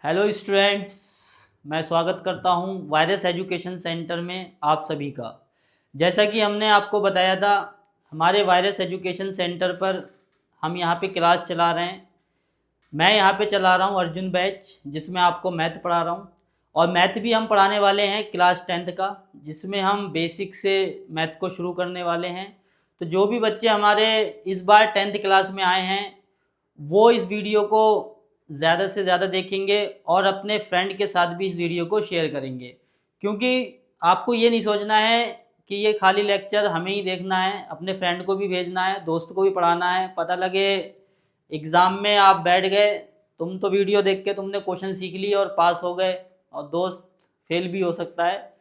Hello students, मैं स्वागत करता हूं वायरस एजुकेशन सेंटर में आप सभी का। जैसा कि हमने आपको बताया था, हमारे वायरस एजुकेशन सेंटर पर हम यहां पे क्लास चला रहे हैं। मैं यहां पे चला रहा हूं अर्जुन बैच, जिसमें आपको मैथ पढ़ा रहा हूं। और मैथ भी हम पढ़ाने वाले हैं क्लास 10th का, जिसमें हम बेसिक से मैथ को शुरू करने वाले हैं। तो जो भी बच्चे हमारे इस बार 10th क्लास में आए हैं वो इस वीडियो को ज़्यादा से ज़्यादा देखेंगे और अपने फ्रेंड के साथ भी इस वीडियो को शेयर करेंगे, क्योंकि आपको ये नहीं सोचना है कि ये खाली लेक्चर हमें ही देखना है, अपने फ्रेंड को भी भेजना है, दोस्त को भी पढ़ाना है। पता लगे एग्ज़ाम में आप बैठ गए, तुम तो वीडियो देख के तुमने क्वेश्चन सीख लिए और पास हो गए और दोस्त फेल भी हो सकता है।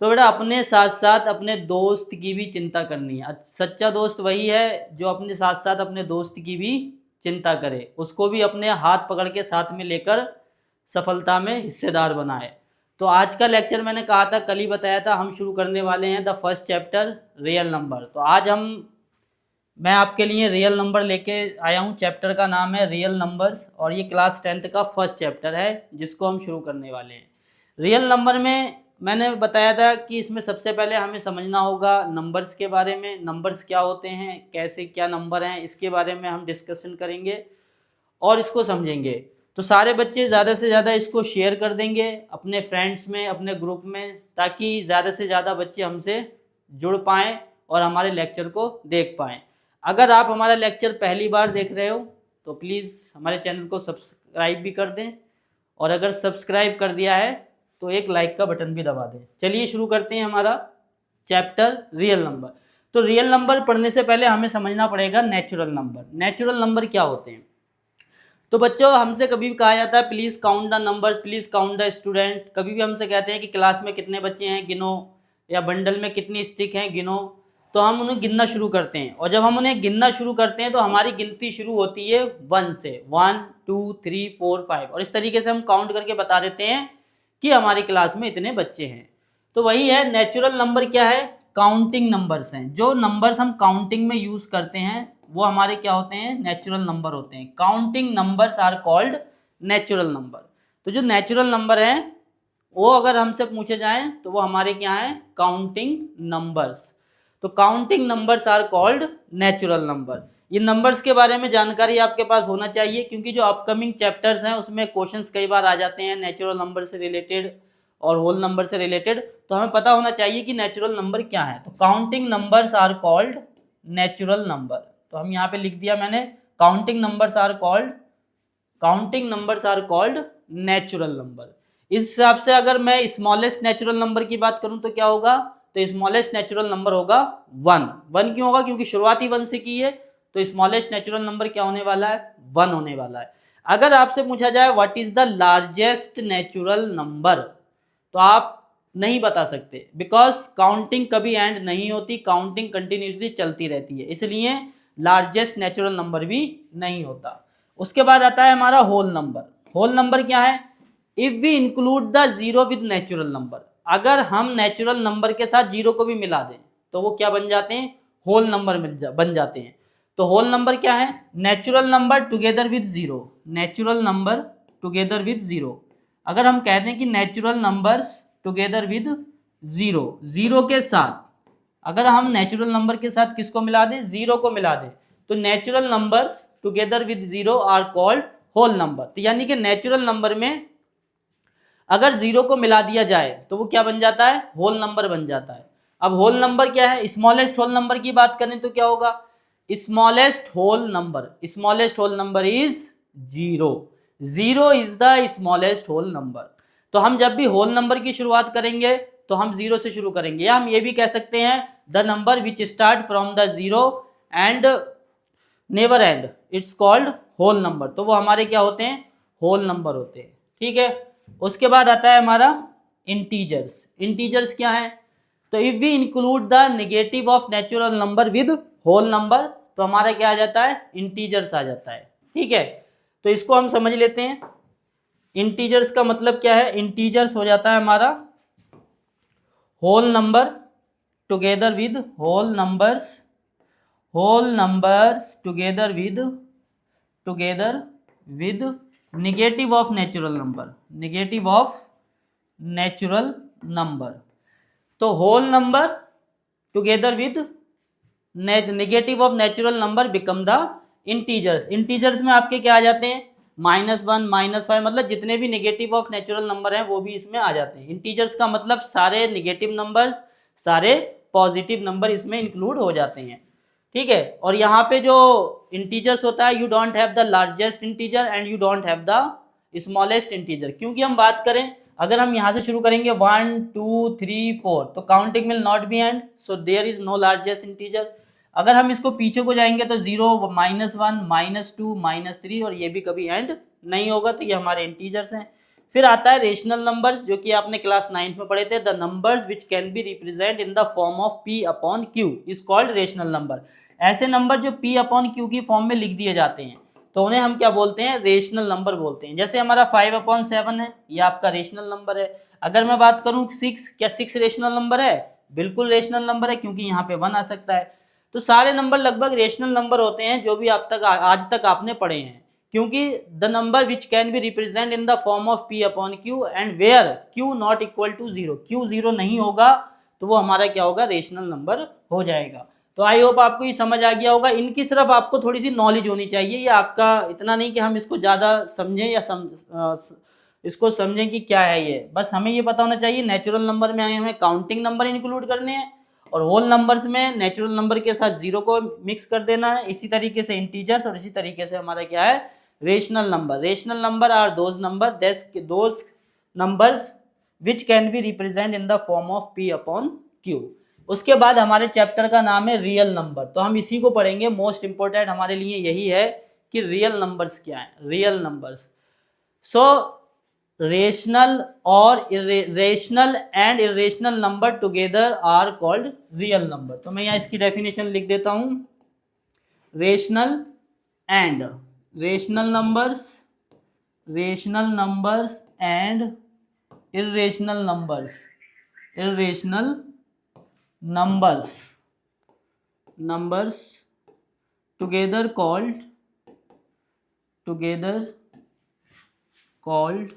तो बेटा अपने साथ साथ अपने दोस्त की भी चिंता करनी है। सच्चा दोस्त वही है जो अपने साथ साथ अपने दोस्त की भी चिंता करे, उसको भी अपने हाथ पकड़ के साथ में लेकर सफलता में हिस्सेदार बनाए। तो आज का लेक्चर मैंने कहा था, कल ही बताया था, हम शुरू करने वाले हैं the first chapter real number. तो आज मैं आपके लिए रियल नंबर लेके आया हूँ। चैप्टर का नाम है रियल नंबर्स और ये क्लास 10th का फर्स्ट चैप्टर है जिसको हम शुरू करने वाले हैं। रियल नंबर में मैंने बताया था कि इसमें सबसे पहले हमें समझना होगा नंबर्स के बारे में। नंबर्स क्या होते हैं, कैसे क्या नंबर हैं, इसके बारे में हम डिस्कशन करेंगे और इसको समझेंगे। तो सारे बच्चे ज़्यादा से ज़्यादा इसको शेयर कर देंगे अपने फ्रेंड्स में, अपने ग्रुप में, ताकि ज़्यादा से ज़्यादा बच्चे हमसे जुड़ पाएँ और हमारे लेक्चर को देख पाएँ। अगर आप हमारा लेक्चर पहली बार देख रहे हो तो प्लीज़ हमारे चैनल को सब्सक्राइब भी कर दें, और अगर सब्सक्राइब कर दिया है तो एक लाइक का बटन भी दबा दें। चलिए शुरू करते हैं हमारा चैप्टर रियल नंबर। तो रियल नंबर पढ़ने से पहले हमें समझना पड़ेगा नेचुरल नंबर। नेचुरल नंबर क्या होते हैं? तो बच्चों, हमसे कभी भी कहा जाता है please count the numbers, please count the student. कभी भी हमसे कहते हैं कि क्लास में कितने बच्चे हैं गिनो, या बंडल में कितनी स्टिक हैं गिनो। तो हम उन्हें गिनना शुरू करते हैं, और जब हम उन्हें गिनना शुरू करते हैं तो हमारी गिनती शुरू होती है 1 से। 1 2 3 4 5, और इस तरीके से हम काउंट करके बता देते हैं कि हमारी क्लास में इतने बच्चे हैं। तो वही है नेचुरल नंबर। क्या है? काउंटिंग नंबर्स हैं। जो नंबर्स हम काउंटिंग में यूज करते हैं वो हमारे क्या होते हैं? नेचुरल नंबर होते हैं। Counting numbers are called natural number. तो जो नेचुरल नंबर हैं वो अगर हमसे पूछे जाएं तो वो हमारे क्या हैं? Counting numbers. तो counting numbers are called natural number. ये नंबर्स के बारे में जानकारी आपके पास होना चाहिए, क्योंकि जो अपकमिंग चैप्टर्स हैं उसमें क्वेश्चंस कई बार आ जाते हैं नेचुरल नंबर से रिलेटेड और होल नंबर से रिलेटेड। तो हमें पता होना चाहिए कि नेचुरल नंबर क्या है। तो counting numbers are called natural number. तो हम यहाँ पे लिख दिया मैंने, counting numbers are called natural number. इस हिसाब से अगर मैं स्मॉलेस्ट नेचुरल नंबर की बात करूं तो क्या होगा? तो स्मॉलेस्ट नेचुरल नंबर होगा 1। 1 क्यों होगा? क्योंकि शुरुआत ही 1 से की है। तो स्मॉलेस्ट नेचुरल नंबर क्या होने वाला है? 1 होने वाला है। अगर आपसे पूछा जाए what is the largest natural number, तो आप नहीं बता सकते, बिकॉज काउंटिंग कभी एंड नहीं होती, काउंटिंग कंटिन्यूसली चलती रहती है, इसलिए लार्जेस्ट नेचुरल नंबर भी नहीं होता। उसके बाद आता है हमारा होल नंबर। होल नंबर क्या है? If we include the zero with natural number. अगर हम नेचुरल नंबर के साथ जीरो को भी मिला दें तो वो क्या बन जाते हैं? होल नंबर बन जाते हैं। तो होल नंबर क्या है? Natural number together with zero. Natural number together with zero. अगर हम कहते हैं कि natural numbers together with zero, zero के साथ अगर हम नेचुरल नंबर के साथ किसको मिला दें? जीरो को मिला दें, तो natural numbers together with zero are called whole number. तो यानी कि नेचुरल नंबर में अगर जीरो को मिला दिया जाए तो वो क्या बन जाता है? होल नंबर बन जाता है। अब होल नंबर क्या है? स्मॉलेस्ट होल नंबर की बात करें तो क्या होगा? Smallest whole number is zero. Zero is the smallest whole number. तो हम जब भी होल नंबर की शुरुआत करेंगे तो हम जीरो से शुरू करेंगे, या हम ये भी कह सकते हैं the number which start from the zero and never end, it's called whole number. तो वो हमारे क्या होते हैं? होल नंबर होते हैं। ठीक है। उसके बाद आता है हमारा इंटीजर्स। इंटीजर्स क्या है? तो if we include the negative of natural number with whole number, तो हमारा क्या आ जाता है? इंटीजर्स आ जाता है। ठीक है। तो इसको हम समझ लेते हैं। इंटीजर्स का मतलब क्या है? इंटीजर्स हो जाता है हमारा whole number together with whole numbers together with negative of natural number, negative of natural number. तो whole number together with negative of natural number become the integers. Integers में आपके क्या आ जाते हैं, -1 -5, मतलब जितने भी नेगेटिव ऑफ नेचुरल नंबर हैं वो भी इसमें आ जाते हैं। इंटीजर्स का मतलब सारे नेगेटिव नंबर्स, सारे पॉजिटिव नंबर इसमें इंक्लूड हो जाते हैं, ठीक है। और यहाँ पे जो इंटीजर्स होता है, you don't have the largest integer and you don't have the smallest integer. क्योंकि हम बात करें, अगर हम यहाँ से शुरू करेंगे 1 2 3 4, तो counting will not be end, so there is no largest integer. अगर हम इसको पीछे को जाएंगे तो 0 -1 -2 -3, और ये भी कभी एंड नहीं होगा, तो ये हमारे इंटीजर्स हैं। फिर आता है रेशनल नंबर्स, जो कि आपने क्लास 9 में पढ़े थे। The numbers which can be represent in the form of p upon q is called rational number. ऐसे नंबर जो p अपॉन q की फॉर्म में लिख दिए जाते हैं तो उन्हें हम क्या बोलते हैं, रेशनल नंबर बोलते हैं। जैसे हमारा 5/7 है, ये आपका रेशनल नंबर है। अगर मैं बात करूं 6, क्या 6 रेशनल नंबर है? बिल्कुल रेशनल नंबर है, क्योंकि यहाँ पे 1 आ सकता है। तो सारे नंबर लगभग रेशनल नंबर होते हैं जो भी आप तक आज तक आपने पढ़े हैं, क्योंकि the number which can be represent in the form of p upon q and where q not equal to 0, q 0 नहीं होगा तो वो हमारा क्या होगा, रेशनल नंबर हो जाएगा। तो आई होप आपको ये समझ आ गया होगा। इनकी सिर्फ आपको थोड़ी सी नॉलेज होनी चाहिए, ये आपका इतना नहीं कि हम इसको ज़्यादा समझें या इसको समझें कि क्या है ये, बस हमें ये पता होना चाहिए नेचुरल नंबर में हमें काउंटिंग नंबर इंक्लूड करने हैं, और होल नंबर्स में नेचुरल नंबर के साथ 0 को मिक्स कर देना है। इसी तरीके से इंटीजर्स, और इसी तरीके से हमारा क्या है, rational number. Rational number are those numbers which can be represent in the form of p upon q। उसके बाद हमारे चैप्टर का नाम है रियल नंबर, तो हम इसी को पढ़ेंगे। मोस्ट इंपोर्टेंट हमारे लिए यही है कि रियल नंबर्स क्या है, रियल नंबर्स। सो रेशनल और rational and irrational number together are called real number. तो मैं यहाँ इसकी डेफिनेशन लिख देता हूँ। Rational and rational numbers and irrational numbers together called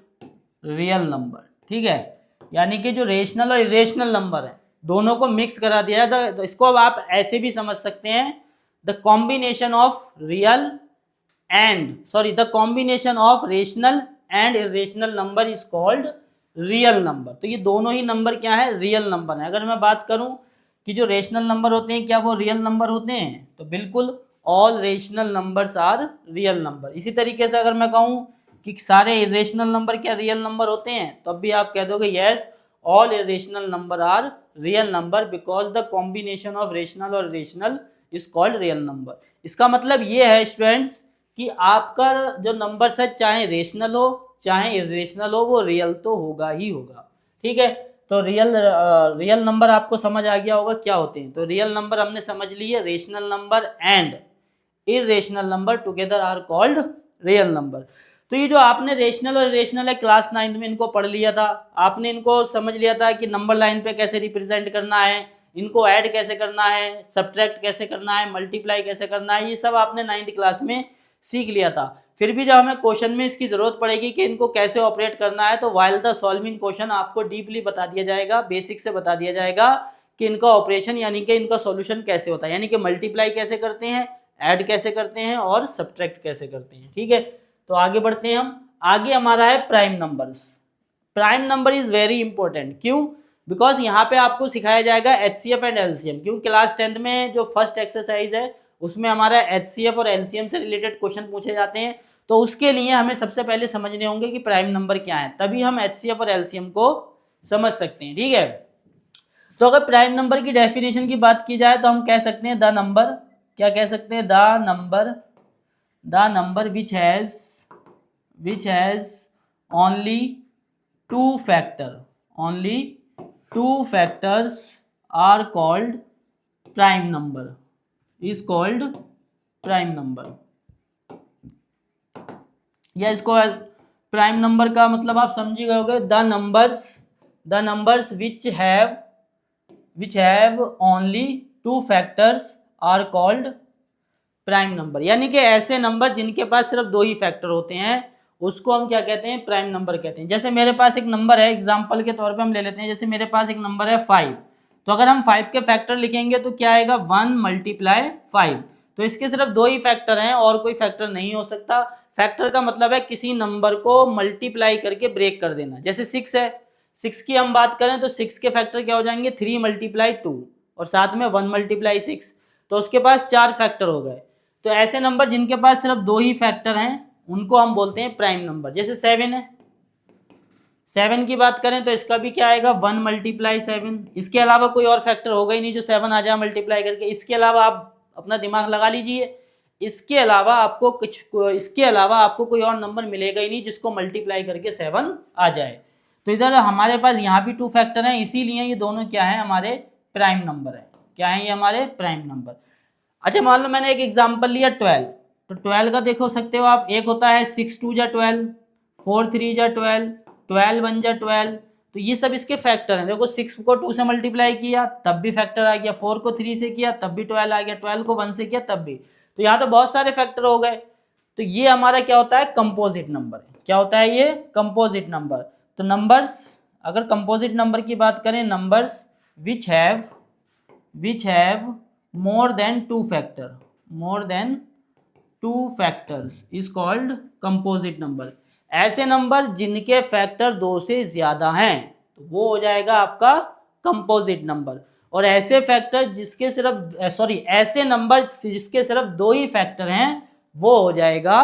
real number, ठीक है। यानी कि जो रेशनल और इरेशनल नंबर है दोनों को मिक्स करा दिया है, तो इसको अब आप ऐसे भी समझ सकते हैं, the combination of rational and irrational number is called real number. तो ये दोनों ही नंबर क्या है, रियल नंबर है। अगर मैं बात करूं कि जो रेशनल नंबर होते हैं क्या वो रियल नंबर होते हैं, तो बिल्कुल all rational numbers are real number. इसी तरीके से अगर मैं कहूं कि सारे इरेशनल नंबर क्या रियल नंबर होते हैं, तो अब भी आप कह दोगे yes, all irrational number are real number because the combination of rational और irrational is called real number. इसका मतलब ये है स्टूडेंट्स कि आपका जो नंबर है चाहे रेशनल हो चाहे इरेशनल हो, वो रियल तो होगा ही होगा, ठीक है। तो रियल नंबर आपको समझ आ गया होगा क्या होते हैं। तो रियल नंबर हमने समझ लिए, rational number and irrational number together are called real number. तो ये जो आपने रेशनल और इरेशनल है क्लास 9 में इनको पढ़ लिया था, आपने इनको समझ लिया था कि नंबर लाइन पे कैसे रिप्रेजेंट करना है, इनको ऐड कैसे करना है, सब्ट्रैक्ट कैसे करना है, मल्टीप्लाई कैसे करना है, ये सब आपने 9th क्लास में सीख लिया था। फिर भी जब हमें क्वेश्चन में इसकी जरूरत पड़ेगी कि इनको कैसे ऑपरेट करना है, तो वाइल द सॉल्विंग क्वेश्चन आपको डीपली बता दिया जाएगा, बेसिक से बता दिया जाएगा कि इनका ऑपरेशन यानी कि इनका सॉल्यूशन कैसे होता है, यानी कि मल्टीप्लाई कैसे करते हैं, ऐड कैसे करते हैं और सब्ट्रैक्ट कैसे करते हैं, ठीक है। तो आगे बढ़ते हैं हम। आगे हमारा है prime numbers. Prime number is very important, क्यों? बिकॉज यहाँ पे आपको सिखाया जाएगा HCF एंड LCM, क्योंकि क्लास 10th में जो फर्स्ट एक्सरसाइज है उसमें हमारा HCF और LCM से रिलेटेड क्वेश्चन पूछे जाते हैं। तो उसके लिए हमें सबसे पहले समझने होंगे कि प्राइम नंबर क्या है, तभी हम HCF और LCM को समझ सकते हैं, ठीक है। तो अगर प्राइम नंबर की डेफिनेशन की बात की जाए तो हम कह सकते हैं द नंबर, क्या कह सकते हैं, the number which has only two factors are called prime number, is called prime number। या इसको प्राइम नंबर का मतलब आप समझ गए होंगे, the numbers which have only two factors are called prime number. यानी कि ऐसे नंबर जिनके पास सिर्फ 2 ही फैक्टर होते हैं उसको हम क्या कहते हैं, प्राइम नंबर कहते हैं। जैसे मेरे पास एक नंबर है, एग्जांपल के तौर पे हम ले लेते हैं, जैसे मेरे पास एक नंबर है 5, तो अगर हम 5 के फैक्टर लिखेंगे तो क्या आएगा, 1 × 5। तो इसके सिर्फ दो ही फैक्टर हैं और कोई फैक्टर नहीं हो सकता। फैक्टर का मतलब है किसी नंबर को मल्टीप्लाई करके ब्रेक कर देना। जैसे 6 है, 6 की हम बात करें तो 6 के फैक्टर क्या हो जाएंगे, 3 × 2 और साथ में 1 × 6, तो उसके पास 4 फैक्टर हो गए। तो ऐसे नंबर जिनके पास सिर्फ दो ही फैक्टर हैं उनको हम बोलते हैं प्राइम नंबर। जैसे 7 है, 7 की बात करें तो इसका भी क्या आएगा, 1 × 7। इसके अलावा कोई और फैक्टर होगा ही नहीं जो 7 आ जाए मल्टीप्लाई करके। इसके अलावा आप अपना दिमाग लगा लीजिए, इसके अलावा आपको कोई और नंबर मिलेगा ही नहीं जिसको मल्टीप्लाई करके 7 आ जाए। तो इधर हमारे पास यहाँ भी 2 फैक्टर हैं, इसीलिए ये दोनों क्या है, हमारे प्राइम नंबर है। क्या है ये, हमारे प्राइम नंबर। अच्छा मान लो मैंने एक एग्जांपल लिया 12, तो 12 का देखो सकते हो आप, एक होता है 6 × 2 = 12, 4 × 3 = 12, 12 × 1 = 12। तो ये सब इसके फैक्टर हैं। देखो 6 को 2 से मल्टीप्लाई किया तब भी फैक्टर आ गया, 4 को 3 से किया तब भी 12 आ गया, 12 को 1 से किया तब भी। तो यहाँ तो बहुत सारे फैक्टर हो गए। तो ये हमारा क्या होता है, कंपोजिट नंबर है। क्या होता है ये, कंपोजिट नंबर। तो नंबर्स, अगर कंपोजिट नंबर की बात करें, numbers which have more than 2 factors is called composite number। ऐसे नंबर जिनके फैक्टर 2 से ज्यादा हैं तो वो हो जाएगा आपका कंपोजिट नंबर। और ऐसे फैक्टर जिसके ऐसे नंबर जिसके सिर्फ 2 ही फैक्टर हैं वो हो जाएगा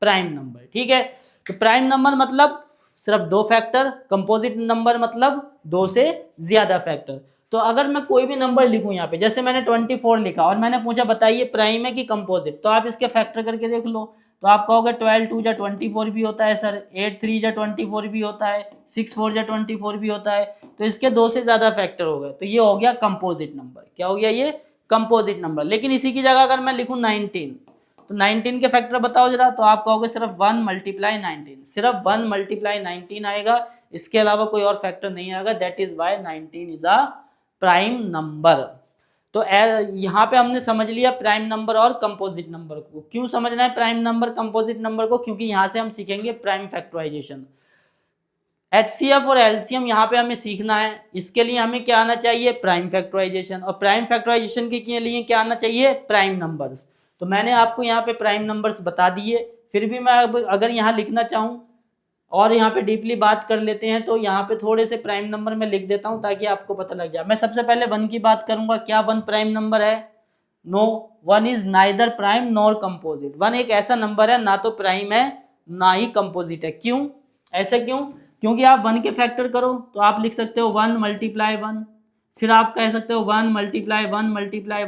प्राइम नंबर। ठीक है, तो प्राइम नंबर मतलब सिर्फ 2 फैक्टर, कंपोजिट नंबर मतलब 2 से ज्यादा फैक्टर। तो अगर मैं कोई भी नंबर लिखूं यहाँ पे, जैसे मैंने 24 लिखा और मैंने पूछा बताइए प्राइम है कि कंपोजिट, तो आप इसके फैक्टर करके देख लो। तो आप कहोगे 12 × 2 = 24 भी होता है सर, 8 × 3 = 24 भी होता है, 6 × 4 = 24 भी होता है। तो इसके 2 से ज्यादा फैक्टर हो गए, तो ये हो गया कंपोजिट नंबर। क्या हो गया ये, कंपोजिट नंबर। लेकिन इसी की जगह अगर मैं लिखूं 19, तो 19 के फैक्टर बताओ जरा, तो आप कहोगे सिर्फ 1 × 19, सिर्फ 1 × 19 आएगा, इसके अलावा कोई और फैक्टर नहीं आएगा। That is why 19 is a prime number. तो यहाँ पे हमने समझ लिया प्राइम नंबर और कंपोजिट नंबर को। क्यों समझना है प्राइम नंबर कंपोजिट नंबर को, क्योंकि यहाँ से हम सीखेंगे प्राइम फैक्टराइजेशन। HCF और LCM यहाँ पे हमें सीखना है। इसके लिए हमें क्या आना चाहिए, प्राइम फैक्टराइजेशन। और प्राइम फैक्टराइजेशन के लिए क्या आना चाहिए, प्राइम नंबर्स। तो मैंने आपको यहाँ पे प्राइम नंबर्स बता दिए। फिर भी मैं अगर यहाँ लिखना चाहूँ और यहाँ पे डीपली बात कर लेते हैं, तो यहाँ पे थोड़े से प्राइम नंबर मैं लिख देता हूँ ताकि आपको पता लग जाए। मैं सबसे पहले 1 की बात करूंगा। क्या 1 प्राइम नंबर है, no, 1 is neither prime nor composite. 1 एक ऐसा नंबर है ना तो प्राइम है ना ही कंपोजिट है। क्यों, ऐसा क्यों, क्योंकि आप 1 के फैक्टर करो तो आप लिख सकते हो 1 × 1, फिर आप कह सकते हो 1 × 1 ×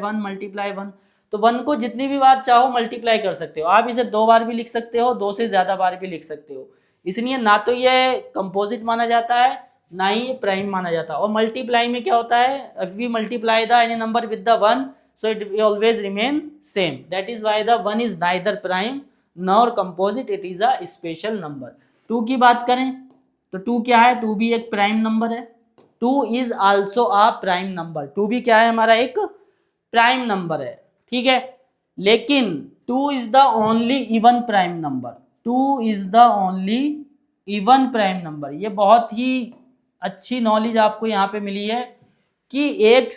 1 × 1। तो 1 को जितनी भी बार चाहो मल्टीप्लाई कर सकते हो। आप इसे 2 बार भी लिख सकते हो, 2 से ज्यादा बार भी लिख सकते हो। इसलिए ना तो ये कंपोजिट माना जाता है ना ही प्राइम माना जाता है। और मल्टीप्लाई में क्या होता है, if we multiply the any number with the 1 so it will always remain same. That is why the 1 is neither prime nor composite, it is a special number. 2 की बात करें तो 2 क्या है, 2 भी एक प्राइम नंबर है। 2 is also a prime number. 2 भी क्या है, हमारा एक प्राइम नंबर है। ठीक है, लेकिन 2 is the only even prime number. 2 is the only even prime number. ये बहुत ही अच्छी नॉलेज आपको यहाँ पे मिली है कि एक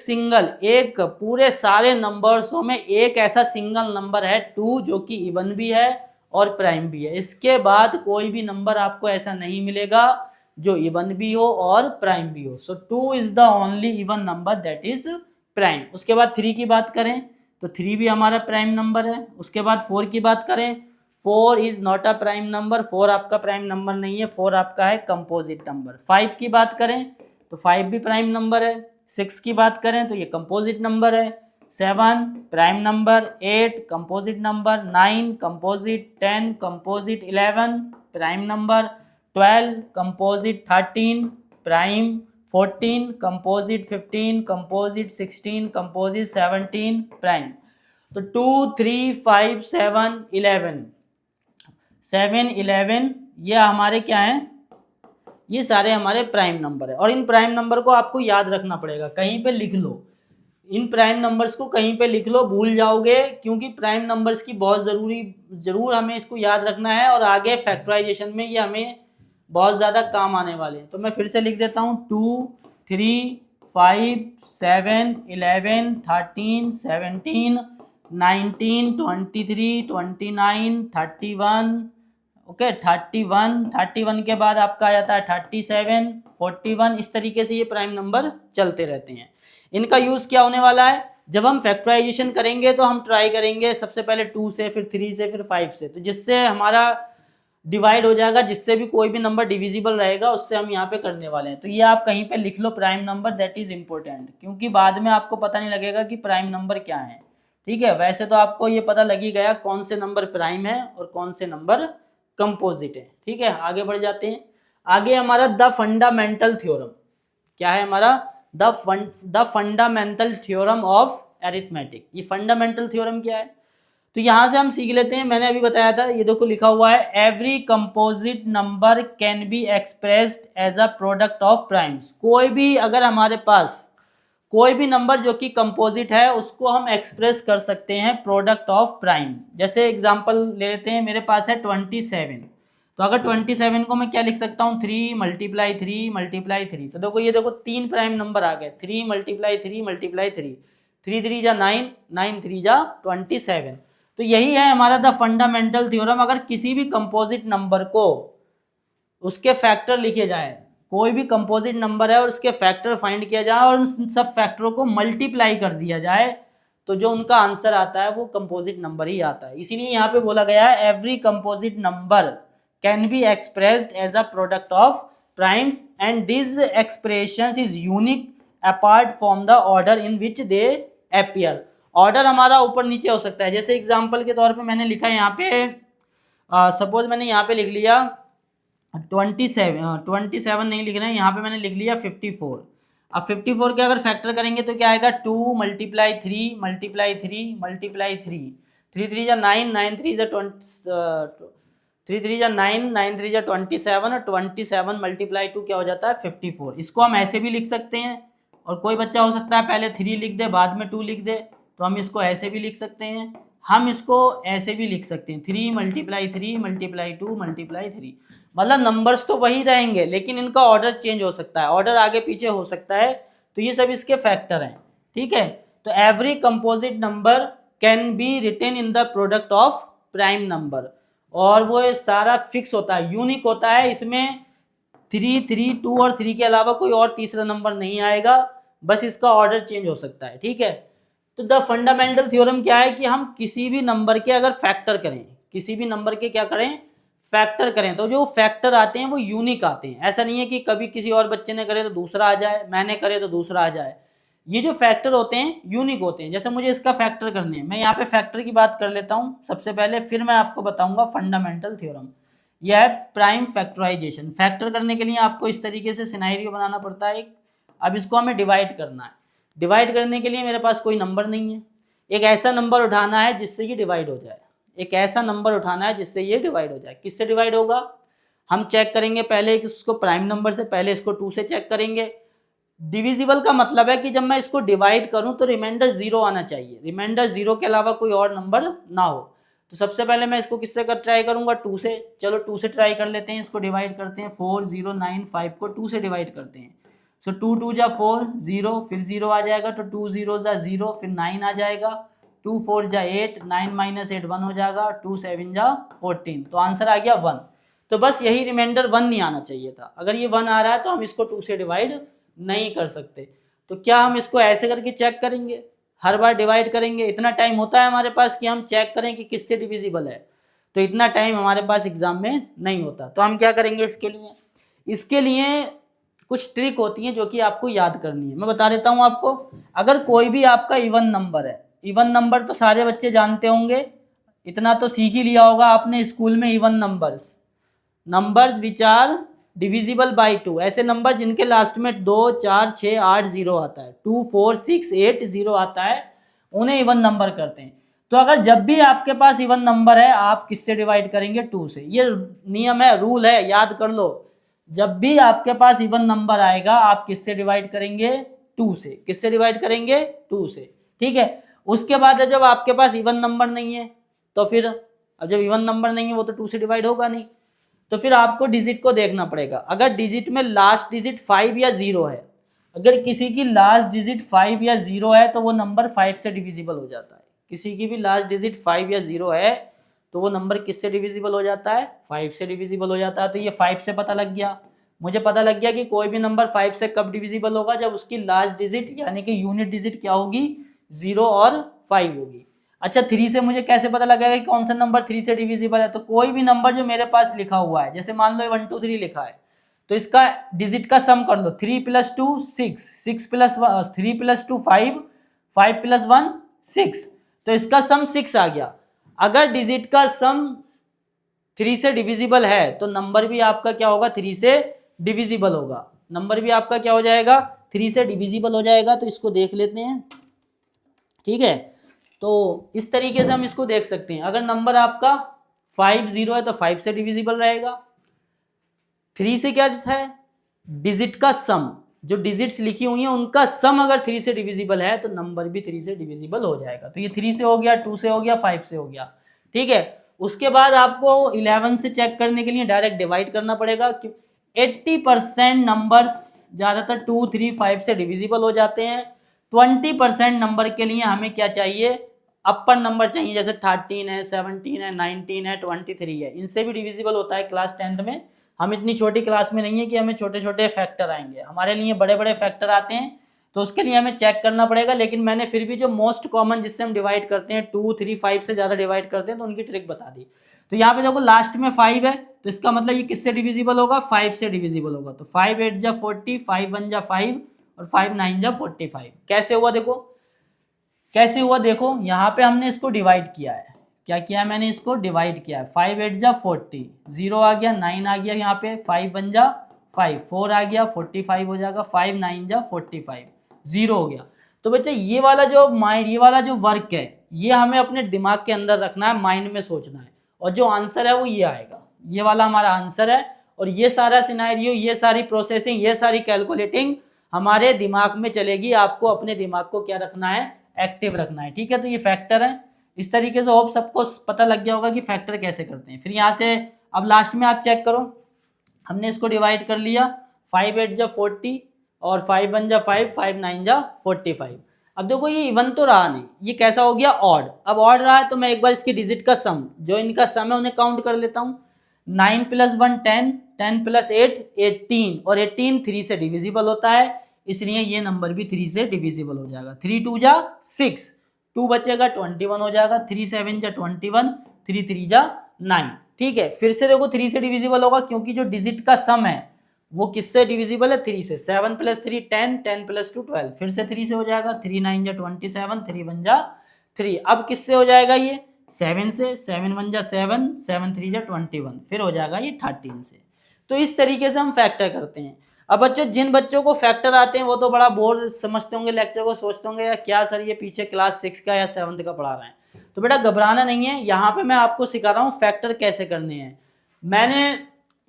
पूरे सारे नंबर्सों में एक ऐसा सिंगल नंबर है 2 जो कि इवन भी है और प्राइम भी है। इसके बाद कोई भी नंबर आपको ऐसा नहीं मिलेगा जो इवन भी हो और प्राइम भी हो। सो 2 is the only even number that is prime. उसके बाद 3 की बात करें तो 3 भी हमारा प्राइम नंबर है। उसके बाद 4 की बात करें, 4 is not a prime number. 4 आपका प्राइम नंबर नहीं है, 4 आपका है कंपोजिट नंबर। 5 की बात करें तो 5 भी प्राइम नंबर है। 6 की बात करें तो ये कंपोजिट नंबर है। 7 prime number, 8 composite number, 9 composite, 10 composite, 11 prime number, 12 composite, 13 prime, 14 composite, 15 composite, 16 composite, 17 prime. तो 2 3 5 7 11 7 11 ये हमारे क्या हैं, ये सारे हमारे प्राइम नंबर है। और इन प्राइम नंबर को आपको याद रखना पड़ेगा, कहीं पे लिख लो। इन प्राइम नंबर्स को कहीं पे लिख लो, भूल जाओगे, क्योंकि प्राइम नंबर्स की बहुत जरूर हमें इसको याद रखना है और आगे फैक्टराइजेशन में ये हमें बहुत ज़्यादा काम आने वाले हैं। तो मैं फिर से लिख देता हूँ 2, 3, 5, 7, 11, 13, 17, 19, 23, 29, 31, ओके 31 के बाद आपका आ जाता है 37, 41। इस तरीके से ये प्राइम नंबर चलते रहते हैं। इनका यूज़ क्या होने वाला है, जब हम फैक्टराइजेशन करेंगे तो हम ट्राई करेंगे सबसे पहले 2 से, फिर 3 से, फिर 5 से, तो जिससे हमारा डिवाइड हो जाएगा, जिससे भी कोई भी नंबर डिविजिबल रहेगा उससे हम यहाँ पे करने वाले हैं। तो ये आप कहीं पे लिख लो prime number, that is important, क्योंकि बाद में आपको पता नहीं लगेगा कि प्राइम नंबर क्या है। ठीक है, वैसे तो आपको ये पता लग ही गया कौन से नंबर प्राइम है और कौन से नंबर कंपोजिट है। ठीक है, आगे बढ़ जाते हैं। आगे हमारा द फंडामेंटल थ्योरम क्या है, हमारा the fundamental theorem of arithmetic. ये फंडामेंटल थ्योरम क्या है, तो यहां से हम सीख लेते हैं। मैंने अभी बताया था, ये देखो लिखा हुआ है, every composite number can be expressed as a product of primes. कोई भी अगर हमारे पास कोई भी नंबर जो कि कंपोजिट है उसको हम एक्सप्रेस कर सकते हैं प्रोडक्ट ऑफ प्राइम। जैसे एग्जांपल ले लेते हैं, मेरे पास है 27, तो अगर 27 को मैं क्या लिख सकता हूँ, 3 × 3 × 3। तो देखो ये देखो 3 प्राइम नंबर आ गए, 3 × 3 × 3, 3 3 जा 9, 9 3 जा 27। तो यही है हमारा द फंडामेंटल थ्योरम। अगर किसी भी कंपोजिट नंबर को उसके फैक्टर लिखे जाए, कोई भी कंपोजिट नंबर है और उसके फैक्टर फाइंड किया जाए और उन सब फैक्टरों को मल्टीप्लाई कर दिया जाए, तो जो उनका आंसर आता है वो कंपोजिट नंबर ही आता है। इसीलिए यहाँ पे बोला गया है every composite number can be expressed as a product of primes and this expression is unique apart from the order in which they appear. ऑर्डर हमारा ऊपर नीचे हो सकता है, जैसे एग्जाम्पल के तौर पे मैंने लिखा है यहाँ पे, सपोज मैंने यहाँ पे लिख लिया 27 नहीं लिख रहे हैं, यहाँ पे मैंने लिख लिया 54। अब 54 के अगर फैक्टर करेंगे तो क्या आएगा, 2 × 3 × 3 × 3, 3 3 जा 9, 9 3 जा 20, 3 3 जा 9, 9 3 जा 27 और 27 × 2 क्या हो जाता है 54। इसको हम ऐसे भी लिख सकते हैं, और कोई बच्चा हो सकता है पहले 3 लिख दे बाद में 2 लिख दे, तो हम इसको ऐसे भी लिख सकते हैं, हम इसको ऐसे भी लिख सकते हैं 3 × 3 × 2 × 3। मतलब नंबर्स तो वही रहेंगे लेकिन इनका ऑर्डर चेंज हो सकता है, ऑर्डर आगे पीछे हो सकता है, तो ये सब इसके फैक्टर हैं। ठीक है, तो every composite number can be written in the product of prime number, और वो सारा फिक्स होता है, यूनिक होता है, इसमें 3 3 2 और 3 के अलावा कोई और तीसरा नंबर नहीं आएगा, बस इसका ऑर्डर चेंज हो सकता है। ठीक है, तो द फंडामेंटल थ्योरम क्या है कि हम किसी भी नंबर के अगर फैक्टर करें, किसी भी नंबर के क्या करें, फैक्टर करें, तो जो फैक्टर आते हैं वो यूनिक आते हैं। ऐसा नहीं है कि कभी किसी और बच्चे ने करे तो दूसरा आ जाए, मैंने करे तो दूसरा आ जाए। ये जो फैक्टर होते हैं यूनिक होते हैं। जैसे मुझे इसका फैक्टर करने हैं, मैं यहाँ पे फैक्टर की बात कर लेता हूँ सबसे पहले, फिर मैं आपको बताऊंगा फंडामेंटल थ्योरम। यह है प्राइम फैक्टराइजेशन। फैक्टर करने के लिए आपको इस तरीके से सिनेरियो बनाना पड़ता है एक। अब इसको हमें डिवाइड करना है। डिवाइड करने के लिए मेरे पास कोई नंबर नहीं है, एक ऐसा नंबर उठाना है जिससे ये डिवाइड हो जाए, एक ऐसा नंबर उठाना है जिससे ये डिवाइड हो जाए। किससे डिवाइड होगा, हम चेक करेंगे पहले इसको प्राइम नंबर से, पहले इसको 2 से चेक करेंगे। डिविजिबल का मतलब है कि जब मैं इसको डिवाइड करूं तो रिमाइंडर 0 आना चाहिए, रिमाइंडर 0 के अलावा कोई और नंबर ना हो। तो सबसे पहले मैं इसको किससे ट्राई करूंगा, 2 से। चलो 2 से ट्राई कर लेते हैं, इसको डिवाइड करते हैं, 4 0 9 5 को 2 से डिवाइड करते हैं। सो 2 2 जा 4 0, फिर 0 आ जाएगा, तो 2 0 जा 0, फिर 9 आ जाएगा, 2 4 जा 8, 9 - 8 1 हो जाएगा, 2 7 जा 14, तो आंसर आ गया 1। तो बस यही रिमाइंडर 1 नहीं आना चाहिए था। अगर ये 1 आ रहा है तो हम इसको 2 से डिवाइड नहीं कर सकते। तो क्या हम इसको ऐसे करके चेक करेंगे, हर बार डिवाइड करेंगे? इतना टाइम होता है हमारे पास कि हम चेक करें कि किससे डिविजिबल है? तो इतना टाइम हमारे पास एग्जाम में नहीं होता। तो हम क्या करेंगे इसके लिए कुछ ट्रिक होती है जो कि आपको याद करनी है, मैं बता देता हूं आपको। अगर कोई भी आपका इवन नंबर है, इवन नंबर तो सारे बच्चे जानते होंगे, इतना तो सीख ही लिया होगा आपने स्कूल में। Even numbers which are divisible by 2, ऐसे नंबर जिनके लास्ट में 2 4 6 8 0 आता है, 2 4 6 8 0 आता है, उन्हें इवन नंबर करते हैं। तो अगर जब भी आपके पास इवन नंबर है, आप किससे डिवाइड करेंगे? 2 से। ये नियम है, रूल है, याद कर लो। जब भी आपके पास इवन नंबर आएगा आप किससे डिवाइड करेंगे? 2 से। किससे डिवाइड करेंगे? 2 से। ठीक है, उसके बाद जब आपके पास इवन नंबर नहीं है तो फिर, अब जब इवन नंबर नहीं है वो तो 2 से डिवाइड होगा नहीं, तो फिर आपको डिजिट को देखना पड़ेगा। अगर डिजिट में लास्ट डिजिट 5 या 0 है, अगर किसी की लास्ट डिजिट 5 या 0 है तो वो नंबर 5 से डिविजिबल हो जाता है। किसी की भी लास्ट डिजिट 5 या 0 है तो वो नंबर किससे डिविजिबल हो जाता है? 5 से डिविजिबल हो जाता है। तो ये 5 से पता लग गया, मुझे पता लग गया कि कोई भी नंबर 5 से कब डिविजिबल होगा? जब उसकी लास्ट डिजिट यानी कि यूनिट डिजिट क्या होगी? 0 और 5 होगी। अच्छा, 3 से मुझे कैसे पता लगेगा कि कौन सा नंबर 3 से डिविजिबल है? तो कोई भी नंबर जो मेरे पास लिखा हुआ है, जैसे मान लो 1 2 3 लिखा है, तो इसका डिजिट का सम कर लो। 3 + 2 6, 6 + 3 + 2 5, 5 + 1 6, तो इसका सम 6 आ गया। अगर डिजिट का सम 3 से डिविजिबल है तो नंबर भी आपका क्या होगा? 3 से डिविजिबल होगा। नंबर भी आपका क्या हो जाएगा? 3 से डिविजिबल हो जाएगा। तो इसको देख लेते हैं। ठीक है, तो इस तरीके से हम इसको देख सकते हैं। अगर नंबर आपका 5 0 है तो 5 से डिविजिबल रहेगा। 3 से क्या है? डिजिट का सम, जो डिजिट्स लिखी हुई हैं उनका सम अगर 3 से डिविजिबल है तो नंबर भी 3 से डिविजिबल हो जाएगा। तो ये 3 से हो गया, 2 से हो गया, 5 से हो गया। ठीक है, उसके बाद आपको 11 से चेक करने के लिए डायरेक्ट डिवाइड करना पड़ेगा। 80% नंबर्स ज़्यादातर 2 3 5 से डिविजिबल हो जाते हैं। 20% नंबर के लिए हमें क्या चाहिए? अपर नंबर चाहिए, जैसे 13 है, 17 है, 19 है, 23 है, इनसे भी डिविजिबल होता है क्लास 10th में। हम इतनी छोटी क्लास में नहीं है कि हमें छोटे छोटे फैक्टर आएंगे, हमारे लिए बड़े बड़े फैक्टर आते हैं, तो उसके लिए हमें चेक करना पड़ेगा। लेकिन मैंने फिर भी जो मोस्ट कॉमन जिससे हम डिवाइड करते हैं, 2 3 5 से ज़्यादा डिवाइड करते हैं, तो उनकी ट्रिक बता दी। तो यहाँ पे देखो लास्ट में 5 है, तो इसका मतलब ये किससे डिविजिबल होगा? 5 से डिविजिबल होगा। तो 5 8 जा 40, 5 1 जा 5 और 5 9 जा 45। कैसे हुआ देखो, कैसे हुआ देखो, यहाँ पे हमने इसको डिवाइड किया है। क्या किया है? मैंने इसको डिवाइड किया है। 5 8 जा 40, 0 आ गया, 9 आ गया, यहाँ पे 5 1 जा 5, 4 आ गया, 45 हो जाएगा, 5 9 जा 45, 0 हो गया। तो बच्चे ये वाला जो माइंड, ये वाला जो वर्क है, ये हमें अपने दिमाग के अंदर रखना है, माइंड में सोचना है, और जो आंसर है वो ये आएगा। ये वाला हमारा आंसर है, और ये सारा सिनेरियो, ये सारी प्रोसेसिंग, ये सारी कैलकुलेटिंग हमारे दिमाग में चलेगी। आपको अपने दिमाग को क्या रखना है? एक्टिव रखना है। ठीक है, तो ये फैक्टर है। इस तरीके से होप सबको पता लग गया होगा कि फैक्टर कैसे करते हैं। फिर यहाँ से अब लास्ट में आप चेक करो, हमने इसको डिवाइड कर लिया। 5 8 जा 40 और 5 1 जा 5, 5 9 जा 45। अब देखो ये इवन तो रहा नहीं, ये कैसा हो गया? ऑड। अब ऑड रहा है तो मैं एक बार इसकी डिजिट का सम, जो इनका सम है उन्हें काउंट कर लेता हूँ। 9 + 1 10, 10 + 8 18, और 18 3 से डिविजिबल होता है, इसलिए ये नंबर भी 3 से डिविजिबल हो जाएगा। 3 2 जा 6, 2 बचेगा, 21 हो जाएगा। 3 7 जा 21, 3 3 जा 9। ठीक है, फिर से देखो 3 से डिविजिबल होगा, क्योंकि जो डिजिट का सम है वो किससे डिविजिबल है? 3 से। 7 + 3 10, 10 + 2 12, फिर से 3 से हो जाएगा। 3 9 जा 27, 3 1 जा 3। अब किससे हो जाएगा? ये 7 से। 7 1 जा 7, 7 3 जा 21, फिर हो जाएगा ये 13 से। तो इस तरीके से हम फैक्टर करते हैं। अब बच्चों, जिन बच्चों को फैक्टर आते हैं वो तो बड़ा बोर समझते होंगे लेक्चर को, सोचते होंगे यार क्या सर ये पीछे क्लास 6 का या 7th का पढ़ा रहे हैं। तो बेटा घबराना नहीं है, यहाँ पे मैं आपको सिखा रहा हूँ फैक्टर कैसे करने हैं।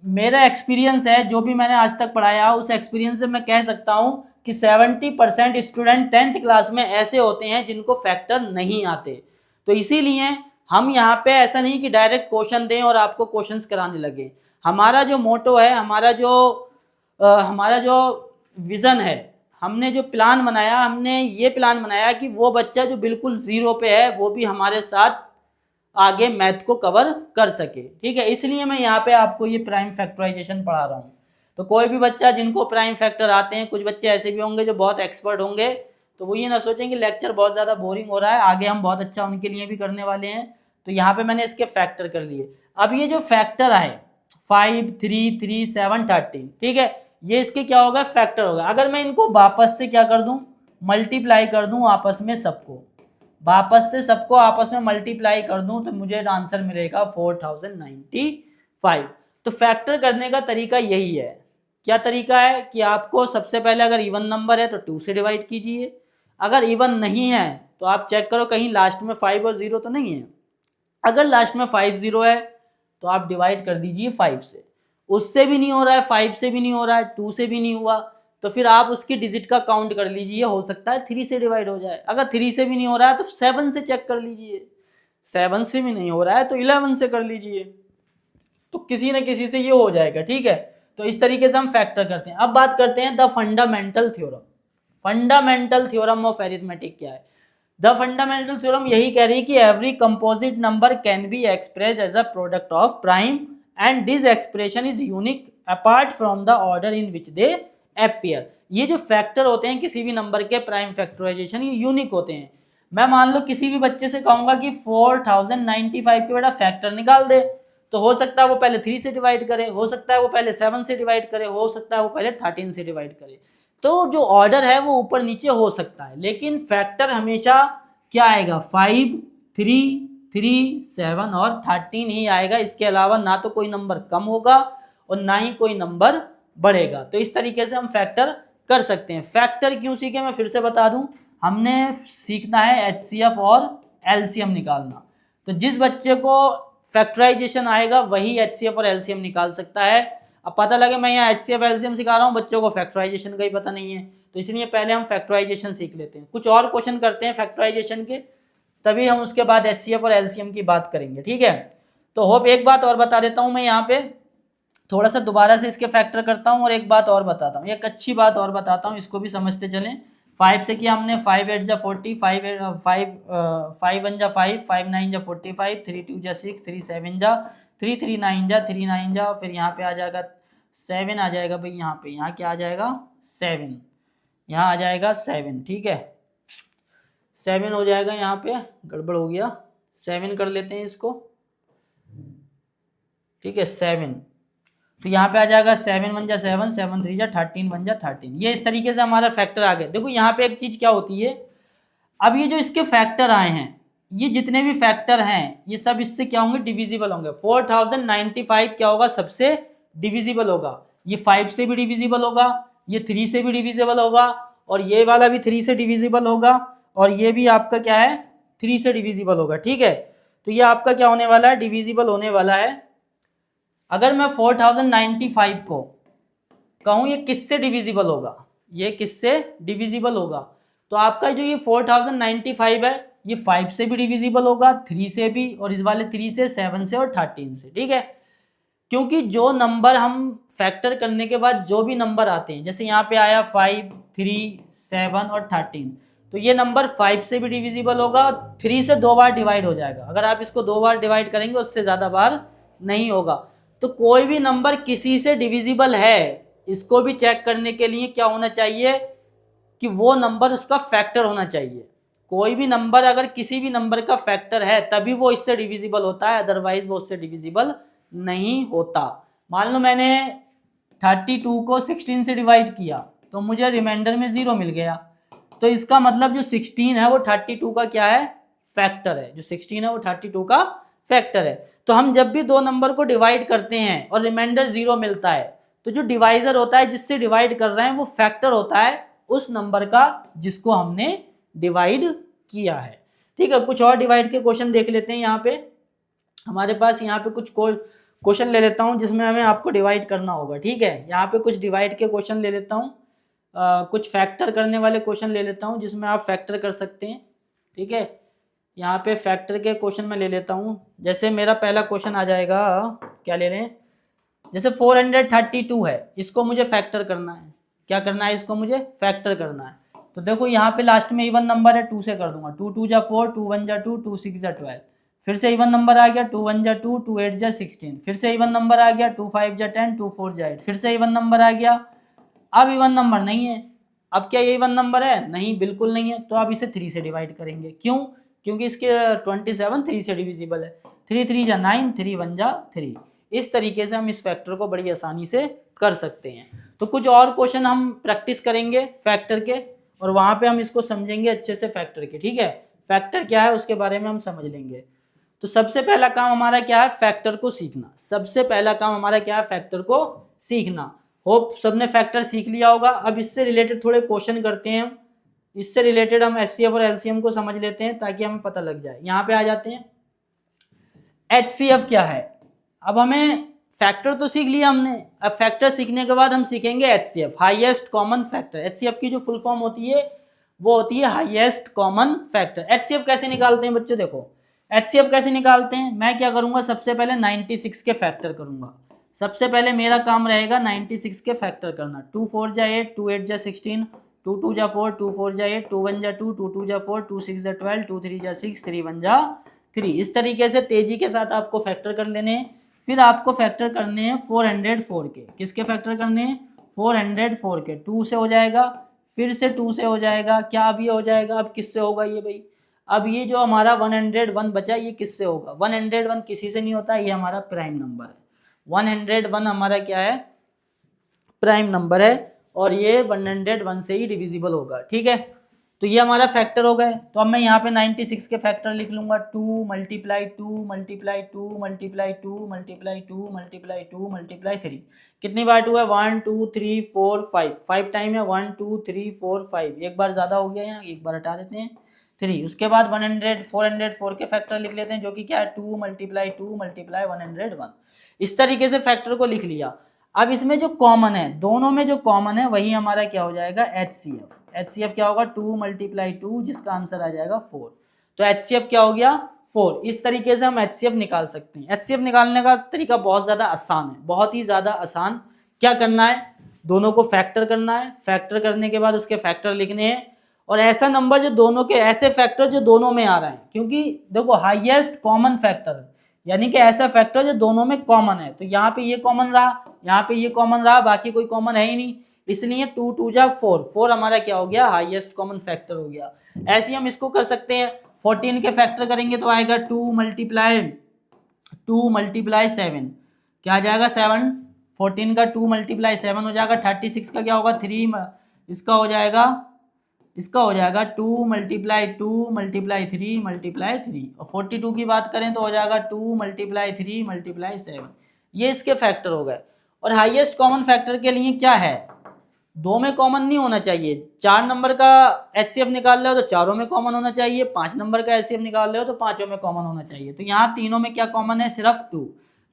मेरा एक्सपीरियंस है, जो भी मैंने आज तक पढ़ाया उस एक्सपीरियंस से मैं कह सकता हूँ कि 70% स्टूडेंट 10th क्लास में ऐसे होते हैं जिनको फैक्टर नहीं आते। तो इसीलिए हम यहाँ पे ऐसा नहीं कि डायरेक्ट क्वेश्चन दें और आपको क्वेश्चंस कराने लगे। हमारा जो मोटो है, हमारा जो विज़न है, हमने जो प्लान बनाया, हमने ये प्लान बनाया कि वो बच्चा जो बिल्कुल ज़ीरो पे है वो भी हमारे साथ आगे मैथ को कवर कर सके। ठीक है, इसलिए मैं यहाँ पे आपको ये प्राइम फैक्टराइजेशन पढ़ा रहा हूँ। तो कोई भी बच्चा जिनको प्राइम फैक्टर आते हैं, कुछ बच्चे ऐसे भी होंगे जो बहुत एक्सपर्ट होंगे, तो वो ये ना सोचें कि लेक्चर बहुत ज़्यादा बोरिंग हो रहा है, आगे हम बहुत अच्छा उनके लिए भी करने वाले हैं। तो यहाँ पे मैंने इसके फैक्टर कर लिए। अब ये जो फैक्टर आए 5 3 3 7 13, ठीक है, ये इसके क्या होगा? फैक्टर होगा। अगर मैं इनको वापस से क्या कर दूं? मल्टीप्लाई कर दूं आपस में सबको, वापस से सबको आपस में मल्टीप्लाई कर दूं तो मुझे आंसर मिलेगा 4095। तो फैक्टर करने का तरीका यही है। क्या तरीका है? कि आपको सबसे पहले अगर इवन नंबर है तो 2 से डिवाइड कीजिए, अगर इवन नहीं है तो आप चेक करो कहीं लास्ट में 5 और 0 तो नहीं है। अगर लास्ट में 5 0 है तो आप डिवाइड कर दीजिए 5 से। उससे भी नहीं हो रहा है, 5 से भी नहीं हो रहा है, 2 से भी नहीं हुआ, तो फिर आप उसकी डिजिट का काउंट कर लीजिए, हो सकता है 3 से डिवाइड हो जाए। अगर 3 से भी नहीं हो रहा है तो 7 से चेक कर लीजिए, 7 से भी नहीं हो रहा है तो 11 से कर लीजिए, तो किसी न किसी से ये हो जाएगा, ठीक है। तो इस तरीके से हम फैक्टर करते हैं। अब बात करते हैं the fundamental theorem. Fundamental theorem of arithmetic क्या है? द फंडामेंटल थ्योरम यही कह रही है कि every composite number can be express as a product of prime and this expression is unique apart from the order in which they appear. ये जो factor होते हैं किसी भी नंबर के प्राइम फैक्टराइजेशन, ये यूनिक होते हैं। मैं मान लो किसी भी बच्चे से कहूंगा कि 4095 के बेटा फैक्टर निकाल दे, तो हो सकता है वो पहले 3 से डिवाइड करे, हो सकता है वो पहले 7 से डिवाइड करे, हो सकता है वो पहले 13 से डिवाइड करे। तो जो ऑर्डर है वो ऊपर नीचे हो सकता है, लेकिन फैक्टर हमेशा क्या आएगा? 5, 3, 3, 7 और 13 ही आएगा। इसके अलावा ना तो कोई नंबर कम होगा और ना ही कोई नंबर बढ़ेगा। तो इस तरीके से हम फैक्टर कर सकते हैं। फैक्टर क्यों सीखे मैं फिर से बता दूं, हमने सीखना है HCF और LCM निकालना। तो जिस बच्चे को फैक्टराइजेशन आएगा वही HCF और LCM निकाल सकता है। अब पता लगे मैं यहाँ HCF LCM सिखा रहा हूँ, बच्चों को फैक्टराइजेशन का ही पता नहीं है, तो इसलिए पहले हम फैक्टराइजेशन सीख लेते हैं। कुछ और क्वेश्चन करते हैं फैक्टराइजेशन के, तभी हम उसके बाद HCF और LCM की बात करेंगे, ठीक है। तो होप एक बात और बता देता हूँ मैं यहाँ पे, थोड़ा सा दोबारा से इसके फैक्टर करता हूँ और एक बात और बताता हूँ, एक अच्छी बात और बताता हूँ, इसको भी समझते चलें। 5 से किया हमने, 5 8 जा 40, 5 1 जा 5, 5 9 जा 45, 3 2 जा 6, 3 7 जा 3, 3 9 जा 3 9 जा, फिर यहाँ पे आ जाएगा 7 आ जाएगा भाई, यहाँ पे यहाँ क्या आ जाएगा 7, यहाँ आ जाएगा 7, ठीक है 7 हो जाएगा, यहाँ पे गड़बड़ हो गया, 7 कर लेते हैं इसको, ठीक है 7, तो यहाँ पे आ जाएगा 7 1 जा 7, 7 3 जा 13, 1 जा 13। ये इस तरीके से हमारा फैक्टर आ गया। देखो यहाँ पे एक चीज क्या होती है, अब ये जो इसके फैक्टर आए हैं, ये जितने भी फैक्टर हैं ये सब इससे क्या होंगे? डिविजिबल होंगे। 4095 क्या होगा? सबसे डिविजिबल होगा। ये 5 से भी डिविजिबल होगा, ये 3 से भी डिविजिबल होगा, और ये वाला भी 3 से डिविजिबल होगा, और ये भी आपका क्या है? 3 से डिविजिबल होगा, ठीक है। तो ये आपका क्या होने वाला है? डिविजिबल होने वाला है। अगर मैं 4095 को कहूं ये किससे डिविजिबल होगा, ये किससे डिविजिबल होगा, तो आपका जो ये 4095 है ये 5 से भी डिविजिबल होगा, 3 से भी, और इस वाले 3 से, 7 से और 13 से, ठीक है। क्योंकि जो नंबर हम फैक्टर करने के बाद जो भी नंबर आते हैं, जैसे यहाँ पे आया 5, 3, 7 और 13, तो ये नंबर 5 से भी डिविजिबल होगा, 3 से 2 बार डिवाइड हो जाएगा। अगर आप इसको 2 बार डिवाइड करेंगे उससे ज़्यादा बार नहीं होगा। तो कोई भी नंबर किसी से डिविजिबल है, इसको भी चेक करने के लिए क्या होना चाहिए कि वो नंबर उसका फैक्टर होना चाहिए। कोई भी नंबर अगर किसी भी नंबर का फैक्टर है तभी वो इससे डिविजिबल होता है, अदरवाइज वो उससे डिविजिबल नहीं होता। मान लो मैंने 32 को 16 से डिवाइड किया तो मुझे रिमाइंडर में 0 मिल गया, तो इसका मतलब जो 16 है वो 32 का क्या है? फैक्टर है। जो 16 है वो 32 का फैक्टर है। तो हम जब भी दो नंबर को डिवाइड करते हैं और रिमाइंडर 0 मिलता है, तो जो डिवाइजर होता है जिससे डिवाइड कर रहे हैं वो फैक्टर होता है उस नंबर का जिसको हमने डिवाइड किया है, ठीक है। कुछ और डिवाइड के क्वेश्चन देख लेते हैं। यहाँ पे हमारे पास यहाँ पे कुछ क्वेश्चन ले लेता हूँ जिसमें हमें आपको डिवाइड करना होगा, ठीक है। यहाँ पे कुछ डिवाइड के क्वेश्चन ले लेता हूँ, कुछ फैक्टर करने वाले क्वेश्चन ले लेता हूँ जिसमें आप फैक्टर कर सकते हैं, ठीक है। यहाँ पे फैक्टर के क्वेश्चन में ले लेता हूँ। जैसे मेरा पहला क्वेश्चन आ जाएगा, क्या ले रहे हैं, जैसे 432 है, इसको मुझे फैक्टर करना है। क्या करना है? इसको मुझे फैक्टर करना है। तो देखो यहाँ पे लास्ट में इवन नंबर है, 2 से कर दूंगा। 2 2 जा 4, 2 1 जा 2, 2 6 जा 12, फिर से इवन नंबर आ गया, 2 1 जा 2, 2 8 जा 16, फिर से इवन नंबर आ गया, 2 5 जा 10, 2 4 जा 8, फिर से इवन नंबर आ गया। अब इवन नंबर नहीं है। अब क्या ये इवन नंबर है? नहीं, बिल्कुल नहीं है। तो आप इसे 3 से डिवाइड करेंगे। क्यों? क्योंकि इसके 27 3 से डिविजिबल है। 3 3 जा 9, 3 1 जा 3। इस तरीके से हम इस फैक्टर को बड़ी आसानी से कर सकते हैं। तो कुछ और क्वेश्चन हम प्रैक्टिस करेंगे फैक्टर के, और वहां पे हम इसको समझेंगे अच्छे से फैक्टर के, ठीक है। फैक्टर क्या है उसके बारे में हम समझ लेंगे। तो सबसे पहला काम हमारा क्या है? फैक्टर को सीखना। सबसे पहला काम हमारा क्या है? फैक्टर को सीखना। होप सबने फैक्टर सीख लिया होगा। अब इससे रिलेटेड थोड़े क्वेश्चन करते हैं हम। इससे रिलेटेड हम HCF और LCM को समझ लेते हैं ताकि हमें पता लग जाए। यहाँ पे आ जाते हैं। HCF क्या है? अब हमें फैक्टर तो सीख लिया हमने। अब फैक्टर सीखने के बाद हम सीखेंगे HCF, highest common factor. HCF की जो फुल फॉर्म होती है वो होती है हाईएस्ट कॉमन फैक्टर। एचसीएफ कैसे निकालते हैं बच्चों, देखो एचसीएफ कैसे निकालते हैं। मैं क्या करूंगा, सबसे पहले 96 के फैक्टर करूंगा। सबसे पहले मेरा काम रहेगा 96 के फैक्टर करना। 2 4 जा 8, 2 8 जा 16, 2 2 जा 4, 2 4 जा 8, 2 1 जा 2, 2 2 जा 4, 2 6 जा 12, 2 3 जा 6, 3 1 जा 3। इस तरीके से तेजी के साथ आपको फैक्टर कर लेने हैं। फिर आपको फैक्टर करने हैं 404 के। किसके फैक्टर करने हैं, 404 के। 2 से हो जाएगा, फिर से 2 से हो जाएगा, क्या अब ये हो जाएगा, अब किससे होगा ये भाई, अब ये जो हमारा 101 बचा ये किससे होगा, 101 किसी से नहीं होता, ये हमारा प्राइम नंबर है। 101 हमारा क्या है, प्राइम नंबर है, और ये 101 से ही डिविजिबल होगा, ठीक है। तो ये हमारा फैक्टर हो गए। तो अब मैं यहाँ पे 96 के फैक्टर लिख लूंगा। 2 multiply 2 multiply 2 multiply 2 multiply 2 multiply 2 multiply 3। कितनी बार 2 है, 1 2 3 4 5, 5 टाइम है, 1 2 3 4 5। एक बार ज़्यादा हो गया, यहाँ एक बार हटा देते हैं 3। उसके बाद 404 के फैक्टर लिख लेते हैं, जो कि क्या है 2 मल्टीप्लाई 2 मल्टीप्लाई 101। इस तरीके से फैक्टर को लिख लिया। अब इसमें जो कॉमन है, दोनों में जो कॉमन है वही हमारा क्या हो जाएगा, HCF। HCF क्या होगा, 2 मल्टीप्लाई 2, जिसका आंसर आ जाएगा 4। तो HCF क्या हो गया, 4। इस तरीके से हम HCF निकाल सकते हैं। HCF निकालने का तरीका बहुत ज़्यादा आसान है, बहुत ही ज़्यादा आसान। क्या करना है, दोनों को फैक्टर करना है। फैक्टर करने के बाद उसके फैक्टर लिखने हैं, और ऐसा नंबर जो दोनों के, ऐसे फैक्टर जो दोनों में आ रहा है, क्योंकि देखो हाईएस्ट कॉमन फैक्टर यानी कि ऐसा फैक्टर जो दोनों में कॉमन है। तो यहाँ पे ये कॉमन रहा, यहाँ पे ये कॉमन रहा, बाकी कोई कॉमन है ही नहीं, इसलिए 2 2 जा 4, 4 हमारा क्या हो गया, हाईएस्ट कॉमन फैक्टर हो गया। ऐसे ही हम इसको कर सकते हैं। 14 के फैक्टर करेंगे तो आएगा 2 मल्टीप्लाई 7, क्या आ जाएगा 7। 14 का 2 मल्टीप्लाई 7 हो जाएगा। 36 का क्या होगा 3, इसका हो जाएगा 2 मल्टीप्लाई 2 मल्टीप्लाई 3 मल्टीप्लाई 3। और 42 की बात करें तो हो जाएगा 2 मल्टीप्लाई 3 मल्टीप्लाई 7। ये इसके फैक्टर हो गए। और हाईएस्ट कॉमन फैक्टर के लिए क्या है, दो में कॉमन नहीं होना चाहिए। 4 नंबर का HCF निकाल रहे हो तो चारों में कॉमन होना चाहिए, 5 नंबर का HCF निकाल रहे हो तो पांचों में कॉमन होना चाहिए। तो यहाँ तीनों में क्या कॉमन है, सिर्फ 2।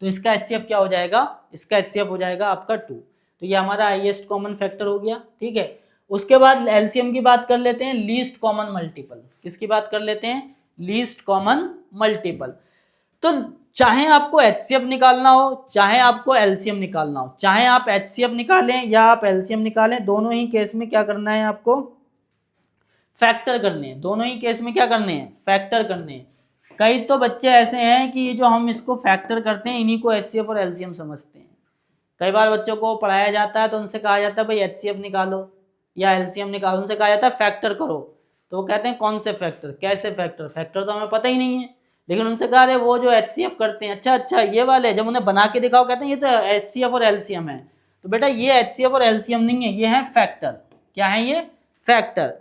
तो इसका HCF क्या हो जाएगा, इसका HCF हो जाएगा आपका 2। तो ये हमारा हाईएस्ट कॉमन फैक्टर हो गया, ठीक है। उसके बाद LCM की बात कर लेते हैं, लीस्ट कॉमन मल्टीपल। किसकी बात कर लेते हैं, लीस्ट कॉमन मल्टीपल। तो चाहे आपको HCF निकालना हो, चाहे आपको LCM निकालना हो, चाहे आप HCF निकालें या आप LCM निकालें, दोनों ही केस में क्या करना है, आपको फैक्टर करने हैं। दोनों ही केस में क्या करने हैं, फैक्टर करने हैं। कई तो बच्चे ऐसे हैं कि जो हम इसको फैक्टर करते हैं, इन्हीं को HCF और LCM समझते हैं। कई बार बच्चों को पढ़ाया जाता है तो उनसे कहा जाता है भाई HCF निकालो या LCM निकालो, उनसे कहा जाता है फैक्टर करो, तो वो कहते हैं कौन से फैक्टर, कैसे फैक्टर, फैक्टर तो हमें पता ही नहीं है। लेकिन उनसे कहा रहे वो जो HCF करते हैं, अच्छा ये वाले, जब उन्हें बना के दिखाओ कहते हैं ये तो HCF और LCM है। तो बेटा ये HCF और LCM नहीं है, ये है फैक्टर। क्या है ये, फैक्टर।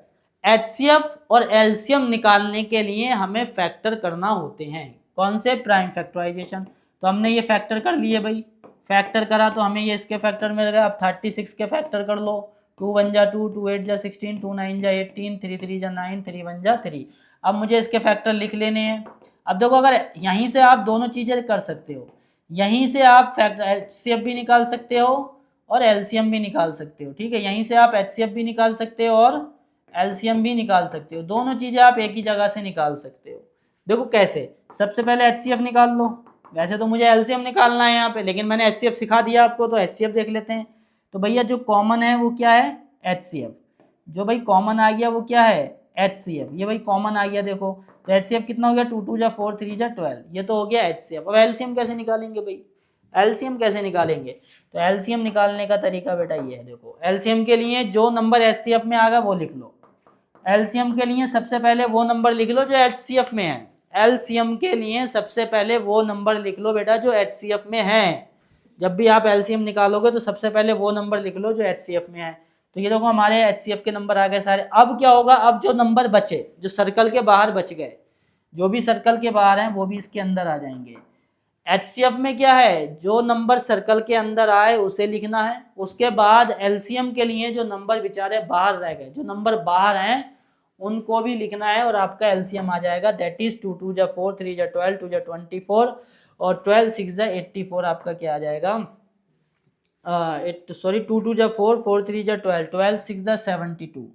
HCF और LCM निकालने के लिए हमें फैक्टर करना होते हैं। कौन से, प्राइम फैक्टराइजेशन। तो हमने ये फैक्टर कर लिए भाई, फैक्टर करा तो हमें ये इसके फैक्टर मिल गए। अब 36 के फैक्टर कर लो। 2 1 जा 2, 2 8 जा 16, 2 9 जा 18, 3 3 जा 9, 3 1 जा 3। अब मुझे इसके फैक्टर लिख लेने हैं। अब देखो अगर यहीं से आप दोनों चीज़ें कर सकते हो, यहीं से आप HCF भी निकाल सकते हो और LCM भी निकाल सकते हो, ठीक है। यहीं से आप HCF भी निकाल सकते हो और LCM भी निकाल सकते हो, दोनों चीज़ें आप एक ही जगह से निकाल सकते हो। देखो कैसे, सबसे पहले HCF निकाल लो। वैसे तो मुझे LCM निकालना है यहाँ पे, लेकिन मैंने HCF सिखा दिया आपको, तो HCF देख लेते हैं। तो भैया जो कॉमन है वो क्या है, HCF। जो भाई कॉमन आ गया वो क्या है, HCF। ये भाई कॉमन आ गया, देखो तो HCF कितना हो गया, 2 2 जा 4, 3 जा 12, ये तो हो गया HCF। अब LCM कैसे निकालेंगे भाई, LCM कैसे निकालेंगे। तो LCM निकालने का तरीका बेटा ये है, देखो LCM के लिए जो नंबर HCF में आ गया वो लिख लो। LCM के लिए सबसे पहले वो नंबर लिख लो जो HCF में है। LCM के लिए सबसे पहले वो नंबर लिख लो बेटा जो HCF में है। जब भी आप LCM निकालोगे तो सबसे पहले वो नंबर लिख लो जो HCF में है। तो ये देखो हमारे HCF के नंबर आ गए सारे। अब क्या होगा, अब जो नंबर बचे, जो सर्कल के बाहर बच गए, जो भी सर्कल के बाहर हैं वो भी इसके अंदर आ जाएंगे। HCF में क्या है, जो नंबर सर्कल के अंदर आए उसे लिखना है। उसके बाद LCM के लिए जो नंबर बेचारे बाहर रह गए, जो नंबर बाहर हैं उनको भी लिखना है, और आपका LCM आ जाएगा। दैट इज 2 2 जा 4, 3 जा 12, 2 जा 24, और 12 6 जा 84 आपका क्या आ जाएगा, 2 2 जा 4 4 3 जा 12 12 6 जा 72।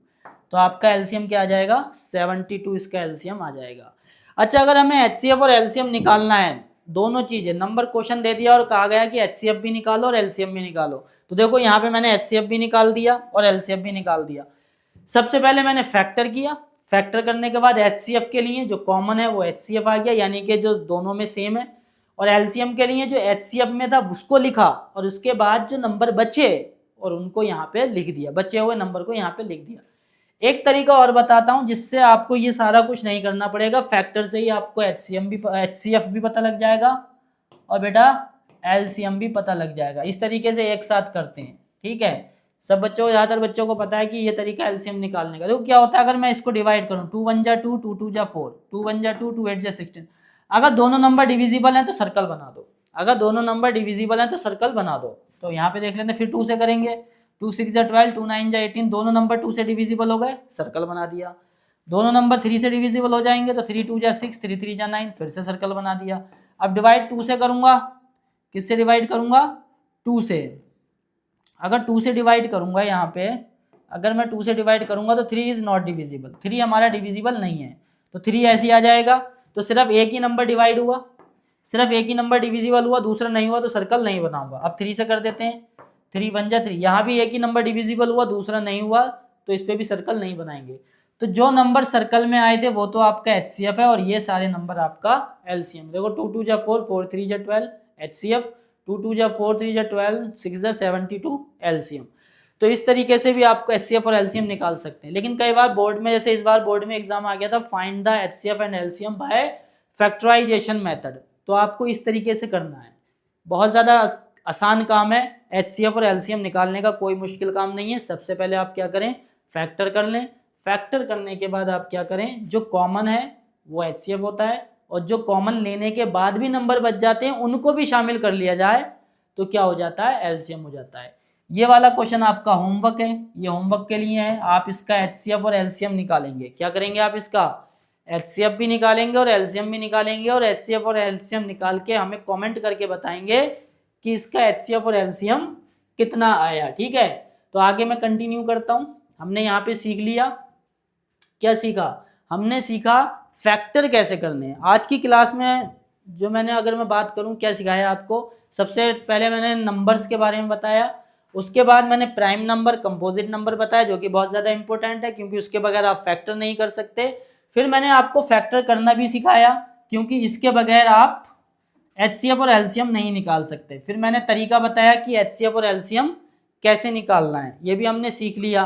तो आपका एलसीएम क्या आ जाएगा, 72 इसका एलसीएम आ जाएगा। अच्छा, अगर हमें एचसीएफ और एलसीएम निकालना है, दोनों चीजें, नंबर क्वेश्चन दे दिया और कहा गया कि एचसीएफ भी निकालो और एलसीएम भी निकालो, तो देखो यहाँ पे मैंने एचसीएफ भी निकाल दिया और एलसीएम भी निकाल दिया। सबसे पहले मैंने फैक्टर किया, फैक्टर करने के बाद एचसीएफ के लिए जो कॉमन है वो एचसीएफ आ गया, यानी कि जो दोनों में सेम है, और एलसीएम के लिए जो एचसीएफ में था उसको लिखा, और उसके बाद जो नंबर बचे और उनको यहाँ पे लिख दिया, बचे हुए नंबर को यहाँ पे लिख दिया। एक तरीका और बताता हूँ जिससे आपको ये सारा कुछ नहीं करना पड़ेगा, फैक्टर से ही आपको एचसीएफ भी पता लग जाएगा और बेटा एलसीएम भी पता लग जाएगा। इस तरीके से एक साथ करते हैं, ठीक है। सब बच्चों, ज़्यादातर बच्चों को पता है कि ये तरीका एलसीएम निकालने का। देखो क्या होता है, अगर मैं इसको डिवाइड करूँ, 2 1 जा 2 2 2 जा 4 2 1 जा 2 2 8 जा 16, अगर दोनों नंबर डिविजिबल हैं तो सर्कल बना दो, अगर दोनों नंबर डिविजिबल हैं तो सर्कल बना दो। तो यहाँ पे देख लेते हैं, फिर 2 से करेंगे, 2 6 जा 12 2 9 जा 18, दोनों नंबर 2 से डिविजिबल हो गए, सर्कल बना दिया। दोनों नंबर 3 से डिविजिबल हो जाएंगे तो 3 2 जा 6 3 3 जा 9, फिर से सर्कल बना दिया। अब डिवाइड 2 से करूंगा, किससे डिवाइड करूंगा, 2 से। अगर 2 से डिवाइड करूंगा, यहाँ पे अगर मैं 2 से डिवाइड करूंगा तो 3 इज नॉट डिविजिबल, 3 हमारा डिविजिबल नहीं है, तो 3 ऐसे ही आ जाएगा। तो सिर्फ एक ही नंबर डिवाइड हुआ, सिर्फ एक ही नंबर डिविजिबल हुआ, दूसरा नहीं हुआ, तो सर्कल नहीं बनाऊंगा। अब 3 से कर देते हैं, 3 1 जा 3, यहाँ भी एक ही नंबर डिविजिबल हुआ, दूसरा नहीं हुआ, तो इस पर भी सर्कल नहीं बनाएंगे। तो जो नंबर सर्कल में आए थे वो तो आपका एचसीएफ है, और ये सारे नंबर आपका एलसीएम। देखो 2 2 जा 4 4 3 जा 12 एचसीएफ, 2 2 जा 4 3 जा 12 6 जा 72 एलसीएम। तो इस तरीके से भी आपको एचसीएफ और एलसीएम निकाल सकते हैं। लेकिन कई बार बोर्ड में, जैसे इस बार बोर्ड में एग्जाम आ गया था, find the HCF and LCM by factorisation method, तो आपको इस तरीके से करना है। बहुत ज़्यादा आसान काम है, एचसीएफ और एलसीएम निकालने का कोई मुश्किल काम नहीं है। सबसे पहले आप क्या करें, फैक्टर कर लें, फैक्टर करने के बाद आप क्या करें, जो कॉमन है वो एचसीएफ होता है, और जो कॉमन लेने के बाद भी नंबर बच जाते हैं उनको भी शामिल कर लिया जाए तो क्या हो जाता है, एलसीएम हो जाता है। ये वाला क्वेश्चन आपका होमवर्क है, ये होमवर्क के लिए है। आप इसका एचसीएफ और एलसीएम निकालेंगे। क्या करेंगे आप, इसका एचसीएफ भी निकालेंगे और एलसीएम भी निकालेंगे, और एचसीएफ और एलसीएम निकाल के हमें कमेंट करके बताएंगे कि इसका एचसीएफ और एलसीएम कितना आया, ठीक है। तो आगे मैं कंटिन्यू करता हूँ। हमने यहाँ पे सीख लिया, क्या सीखा, हमने सीखा फैक्टर कैसे करने हैं। आज की क्लास में जो मैंने, अगर मैं बात करूं क्या सिखाया आपको, सबसे पहले मैंने नंबर्स के बारे में बताया, उसके बाद मैंने प्राइम नंबर, कंपोजिट नंबर बताया, जो कि बहुत ज़्यादा इंपॉर्टेंट है क्योंकि उसके बगैर आप फैक्टर नहीं कर सकते। फिर मैंने आपको फैक्टर करना भी सिखाया क्योंकि इसके बगैर आप एचसीएफ और एलसीएम नहीं निकाल सकते। फिर मैंने तरीका बताया कि एचसीएफ और एलसीएम कैसे निकालना है, ये भी हमने सीख लिया।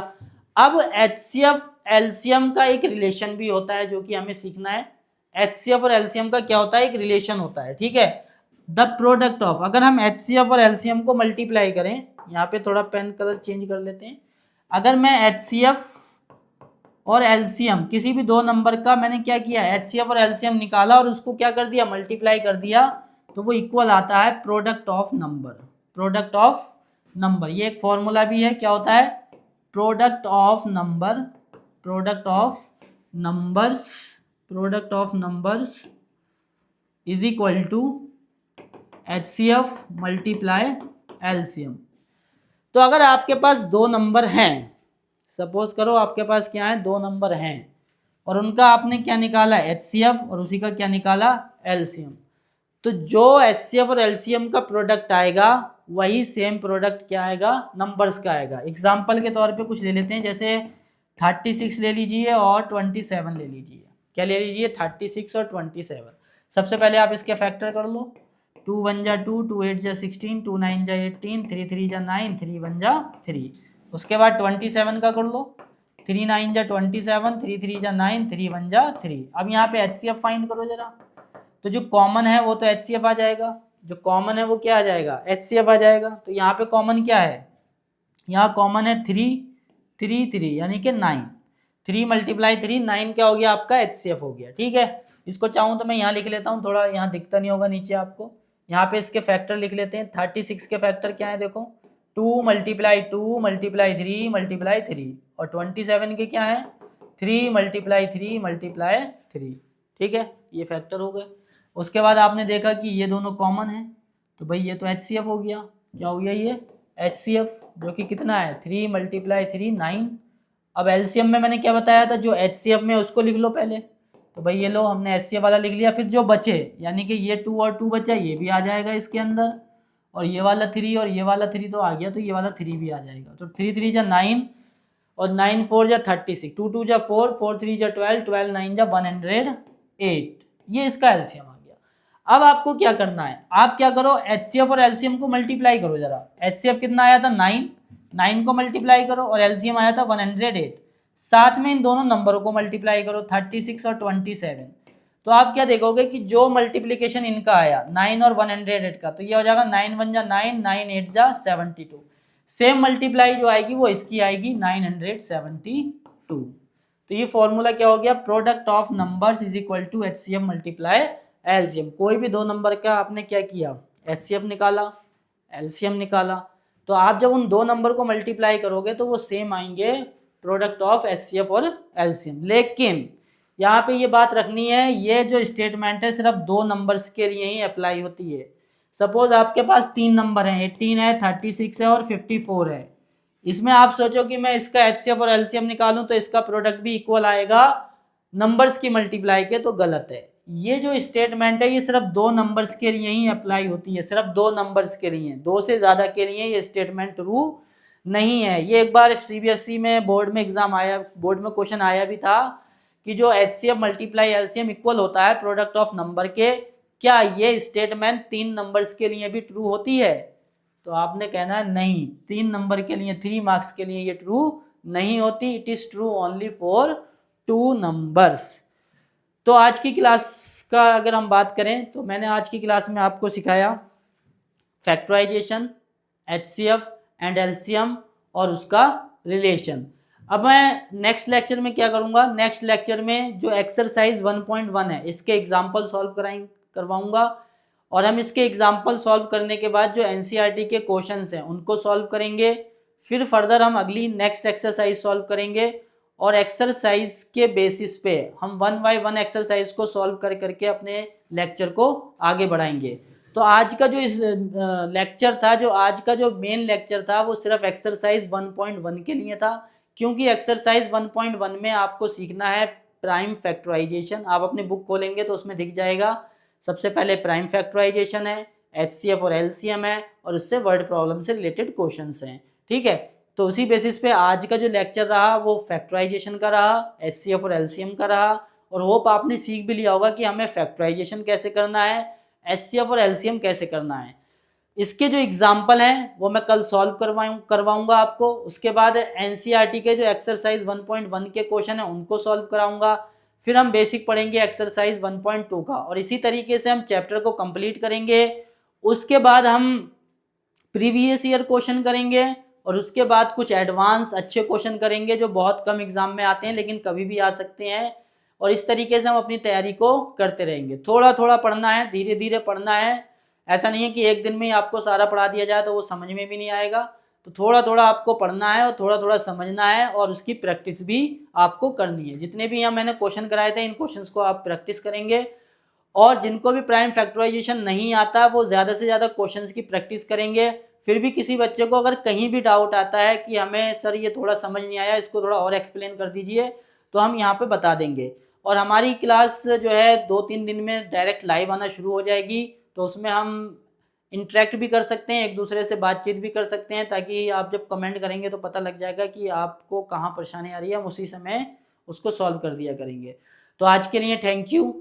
अब एचसीएफ एलसीएम का एक रिलेशन भी होता है जो कि हमें सीखना है। एचसीएफ और एलसीएम का क्या होता है, एक रिलेशन होता है, ठीक है। द प्रोडक्ट ऑफ, अगर हम एचसीएफ और एलसीएम को मल्टीप्लाई करें, यहाँ पे थोड़ा पेन कलर चेंज कर लेते हैं। अगर मैं एचसीएफ और एलसीएम किसी भी दो नंबर का मैंने क्या किया, एचसीएफ और एलसीएम निकाला और उसको क्या कर दिया, मल्टीप्लाई कर दिया, तो वो इक्वल आता है product of number. Product of number, ये एक फॉर्मूला भी है, क्या होता है, product of number, product of numbers, product of numbers is equal to HCF multiply LCM. तो अगर आपके पास दो नंबर हैं, सपोज करो आपके पास क्या है, दो नंबर हैं, और उनका आपने क्या निकाला, एचसीएफ, और उसी का क्या निकाला, एलसीएम, तो जो एचसीएफ और एलसीएम का प्रोडक्ट आएगा वही सेम प्रोडक्ट क्या आएगा, नंबर्स का आएगा। एग्जाम्पल के तौर पे कुछ ले लेते हैं, जैसे 36 ले लीजिए और 27 ले लीजिए। क्या ले लीजिए, 36 और 27। सबसे पहले आप इसके फैक्टर कर लो, 2 1 जा 2 2 8 जा 16 2 9 जा 18 3 3 जा 9 3 1 जा 3। उसके बाद 27 का कर लो, 3 9 जा 27 3 3 जा 9 3 1 जा 3। अब यहाँ पे एचसीएफ फाइंड करो जरा, तो जो कॉमन है वो तो एचसीएफ आ जाएगा, जो कॉमन है वो क्या आ जाएगा, एचसीएफ आ जाएगा। तो यहाँ पे कॉमन क्या है, यहाँ कॉमन है 3 3 3 यानी कि 9, 3 मल्टीप्लाई 3 9 क्या हो गया आपका, एचसीएफ हो गया, ठीक है। इसको चाहूँ तो मैं यहाँ लिख लेता हूँ, थोड़ा यहाँ दिखता नहीं होगा नीचे आपको। यहाँ पे इसके फैक्टर लिख लेते हैं। 36 के फैक्टर क्या है, देखो 2 मल्टीप्लाई 2 मल्टीप्लाई 3 मल्टीप्लाई 3, और 27 के क्या है, 3 मल्टीप्लाई 3 मल्टीप्लाई 3, ठीक है, ये फैक्टर हो गए। उसके बाद आपने देखा कि ये दोनों कॉमन है, तो भाई ये तो HCF हो गया। क्या हो गया ये HCF, जो कि कितना है 3 × 3 9। अब एलसीएम में मैंने क्या बताया था, जो HCF में उसको लिख लो पहले। तो भाई ये लो हमने HCF वाला लिख लिया, फिर जो बचे यानी कि ये 2 और 2 बचा, ये भी आ जाएगा इसके अंदर, और ये वाला 3 और ये वाला 3 तो आ गया, तो ये वाला 3 भी आ जाएगा। तो 3 3 जा 9 और 9 4 जा 36, 2 2 जा 4, 4 3 जा 12, 12 9 जा 108। ये इसका एलसीएम आ गया। अब आपको क्या करना है, आप क्या करो HCF और एलसीएम को मल्टीप्लाई करो जरा। HCF कितना आया था 9, 9 को मल्टीप्लाई करो, और एलसीएम आया था 108। साथ में इन दोनों नंबरों को मल्टीप्लाई करो 36 और 27। तो आप क्या देखोगे कि जो मल्टीप्लिकेशन इनका आया 9 और 108 का, तो ये हो जाएगा 9 1 जा 9, 9 8 जा 72। सेम मल्टीप्लाई जो आएगी वो इसकी आएगी 972। तो ये फॉर्मूला क्या हो गया, product of numbers is equal to HCF multiply LCM. कोई भी दो नंबर का आपने क्या किया, HCF निकाला, एलसीएम निकाला, तो आप जब उन दो नंबर को मल्टीप्लाई करोगे तो वो सेम आएंगे, प्रोडक्ट ऑफ HCF और एलसीएम। लेकिन यहाँ पे ये बात रखनी है, ये जो स्टेटमेंट है सिर्फ दो नंबर्स के लिए ही अप्लाई होती है। सपोज आपके पास तीन नंबर हैं, 18 है, 36 है और 54 है। इसमें आप सोचो कि मैं इसका HCF और एलसीएम निकालूं तो इसका प्रोडक्ट भी इक्वल आएगा नंबर्स की मल्टीप्लाई के, तो गलत है। ये जो स्टेटमेंट है ये सिर्फ दो नंबर्स के लिए ही अप्लाई होती है, सिर्फ दो नंबर्स के लिए, दो से ज्यादा के लिए ये स्टेटमेंट ट्रू नहीं है। ये एक बार CBSE में बोर्ड में एग्जाम आया, बोर्ड में क्वेश्चन आया भी था कि जो HCF मल्टीप्लाई एलसीएम इक्वल होता है प्रोडक्ट ऑफ नंबर के, क्या ये स्टेटमेंट तीन नंबर्स के लिए भी ट्रू होती है? तो आपने कहना है नहीं, तीन नंबर के लिए 3 मार्क्स के लिए ये ट्रू नहीं होती, it is true only for 2 numbers. तो आज की क्लास का अगर हम बात करें तो मैंने आज की क्लास में आपको सिखाया फैक्टराइजेशन, HCF एंड एलसीएम और उसका रिलेशन। अब मैं नेक्स्ट लेक्चर में क्या करूंगा, नेक्स्ट लेक्चर में जो एक्सरसाइज 1.1 है इसके एग्जाम्पल सॉल्व करवाऊंगा, और हम इसके एग्जाम्पल सॉल्व करने के बाद जो एनसीईआरटी के क्वेश्चंस हैं उनको सॉल्व करेंगे। फिर फर्दर हम अगली नेक्स्ट एक्सरसाइज सॉल्व करेंगे, और एक्सरसाइज के बेसिस पे हम 1 बाय 1 एक्सरसाइज को सॉल्व करके अपने लेक्चर को आगे बढ़ाएंगे। तो आज का जो इस लेक्चर था, जो आज का जो मेन लेक्चर था वो सिर्फ एक्सरसाइज 1.1 के लिए था, क्योंकि एक्सरसाइज 1.1 में आपको सीखना है प्राइम फैक्टराइजेशन। आप अपनी बुक खोलेंगे तो उसमें दिख जाएगा, सबसे पहले प्राइम फैक्टराइजेशन है, HCF और एलसीएम है, और उससे वर्ड प्रॉब्लम से रिलेटेड क्वेश्चंस हैं। ठीक है, तो उसी बेसिस पे आज का जो लेक्चर रहा वो फैक्टराइजेशन का रहा, HCF और एलसीएम का रहा, और होप आपने सीख भी लिया होगा कि हमें फैक्टराइजेशन कैसे करना है, HCF और एलसीएम कैसे करना है। इसके जो एग्जाम्पल हैं वो मैं कल सॉल्व करवाऊंगा आपको। उसके बाद एनसीईआरटी के जो एक्सरसाइज 1.1 के क्वेश्चन हैं उनको सॉल्व कराऊंगा। फिर हम बेसिक पढ़ेंगे एक्सरसाइज 1.2 का, और इसी तरीके से हम चैप्टर को कंप्लीट करेंगे। उसके बाद हम प्रीवियस ईयर क्वेश्चन करेंगे, और उसके बाद कुछ एडवांस अच्छे क्वेश्चन करेंगे जो बहुत कम एग्जाम में आते हैं लेकिन कभी भी आ सकते हैं। और इस तरीके से हम अपनी तैयारी को करते रहेंगे। थोड़ा थोड़ा पढ़ना है, धीरे धीरे पढ़ना है। ऐसा नहीं है कि एक दिन में ही आपको सारा पढ़ा दिया जाए तो वो समझ में भी नहीं आएगा। तो थोड़ा थोड़ा आपको पढ़ना है और थोड़ा थोड़ा समझना है, और उसकी प्रैक्टिस भी आपको करनी है। जितने भी यहाँ मैंने क्वेश्चन कराए थे इन क्वेश्चंस को आप प्रैक्टिस करेंगे, और जिनको भी प्राइम फैक्टराइजेशन नहीं आता वो ज़्यादा से ज़्यादा क्वेश्चंस की प्रैक्टिस करेंगे। फिर भी किसी बच्चे को अगर कहीं भी डाउट आता है कि हमें सर ये थोड़ा समझ नहीं आया, इसको थोड़ा और एक्सप्लेन कर दीजिए, तो हम यहाँ पे बता देंगे। और हमारी क्लास जो है 2-3 दिन में डायरेक्ट लाइव आना शुरू हो जाएगी, तो उसमें हम इंटरेक्ट भी कर सकते हैं, एक दूसरे से बातचीत भी कर सकते हैं, ताकि आप जब कमेंट करेंगे तो पता लग जाएगा कि आपको कहाँ परेशानी आ रही है, हम उसी समय उसको सॉल्व कर दिया करेंगे। तो आज के लिए थैंक यू।